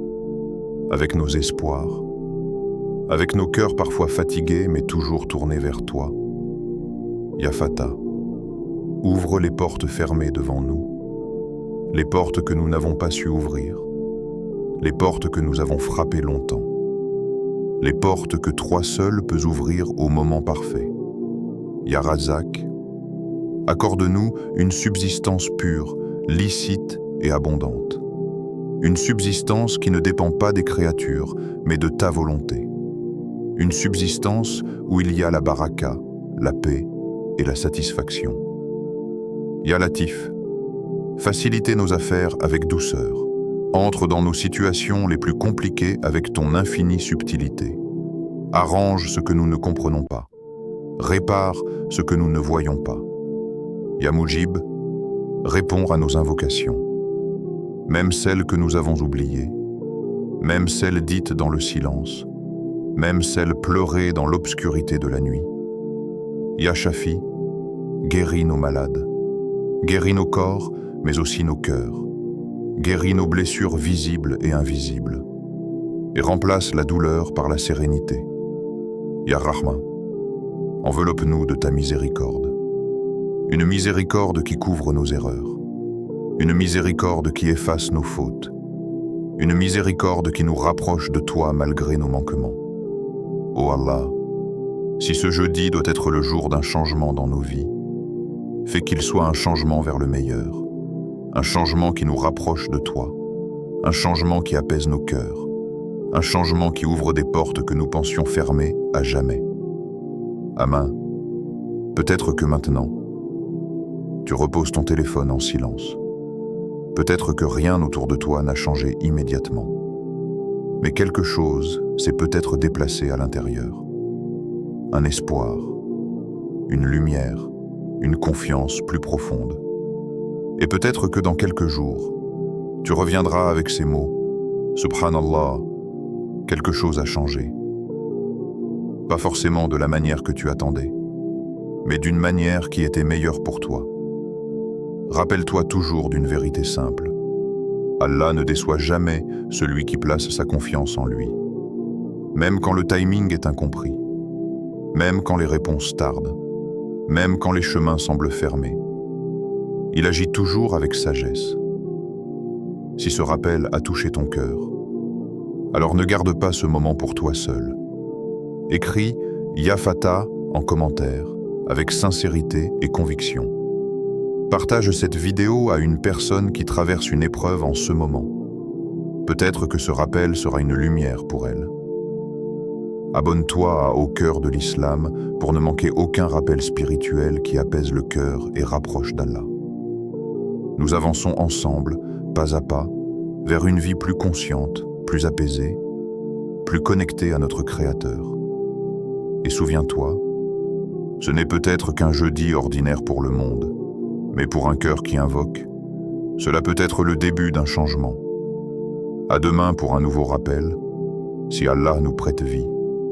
avec nos espoirs, avec nos cœurs parfois fatigués mais toujours tournés vers toi. Ya Fatah, ouvre les portes fermées devant nous, les portes que nous n'avons pas su ouvrir, les portes que nous avons frappées longtemps, les portes que toi seul peux ouvrir au moment parfait. Ya Razak, accorde-nous une subsistance pure, licite et abondante. Une subsistance qui ne dépend pas des créatures, mais de ta volonté. Une subsistance où il y a la baraka, la paix et la satisfaction. Ya Latif, facilitez nos affaires avec douceur. Entre dans nos situations les plus compliquées avec ton infinie subtilité. Arrange ce que nous ne comprenons pas. Répare ce que nous ne voyons pas. Ya Mujib, réponds à nos invocations. Même celles que nous avons oubliées, même celles dites dans le silence, même celles pleurées dans l'obscurité de la nuit. Ya Shafi, guéris nos malades, guéris nos corps, mais aussi nos cœurs. Guéris nos blessures visibles et invisibles, et remplace la douleur par la sérénité. Ya Rahman, enveloppe-nous de ta miséricorde. Une miséricorde qui couvre nos erreurs. Une miséricorde qui efface nos fautes. Une miséricorde qui nous rapproche de toi malgré nos manquements. Ô Allah, si ce jeudi doit être le jour d'un changement dans nos vies, fais qu'il soit un changement vers le meilleur. Un changement qui nous rapproche de toi, un changement qui apaise nos cœurs, un changement qui ouvre des portes que nous pensions fermées à jamais. Amin, peut-être que maintenant, tu reposes ton téléphone en silence. Peut-être que rien autour de toi n'a changé immédiatement. Mais quelque chose s'est peut-être déplacé à l'intérieur. Un espoir, une lumière, une confiance plus profonde. Et peut-être que dans quelques jours, tu reviendras avec ces mots « Subhanallah, quelque chose a changé ». Pas forcément de la manière que tu attendais, mais d'une manière qui était meilleure pour toi. Rappelle-toi toujours d'une vérité simple. Allah ne déçoit jamais celui qui place sa confiance en lui. Même quand le timing est incompris, même quand les réponses tardent, même quand les chemins semblent fermés. Il agit toujours avec sagesse. Si ce rappel a touché ton cœur, alors ne garde pas ce moment pour toi seul. Écris « Ya Fata » en commentaire, avec sincérité et conviction. Partage cette vidéo à une personne qui traverse une épreuve en ce moment. Peut-être que ce rappel sera une lumière pour elle. Abonne-toi à Au cœur de l'islam pour ne manquer aucun rappel spirituel qui apaise le cœur et rapproche d'Allah. Nous avançons ensemble, pas à pas, vers une vie plus consciente, plus apaisée, plus connectée à notre Créateur. Et souviens-toi, ce n'est peut-être qu'un jeudi ordinaire pour le monde, mais pour un cœur qui invoque, cela peut être le début d'un changement. À demain pour un nouveau rappel, si Allah nous prête vie.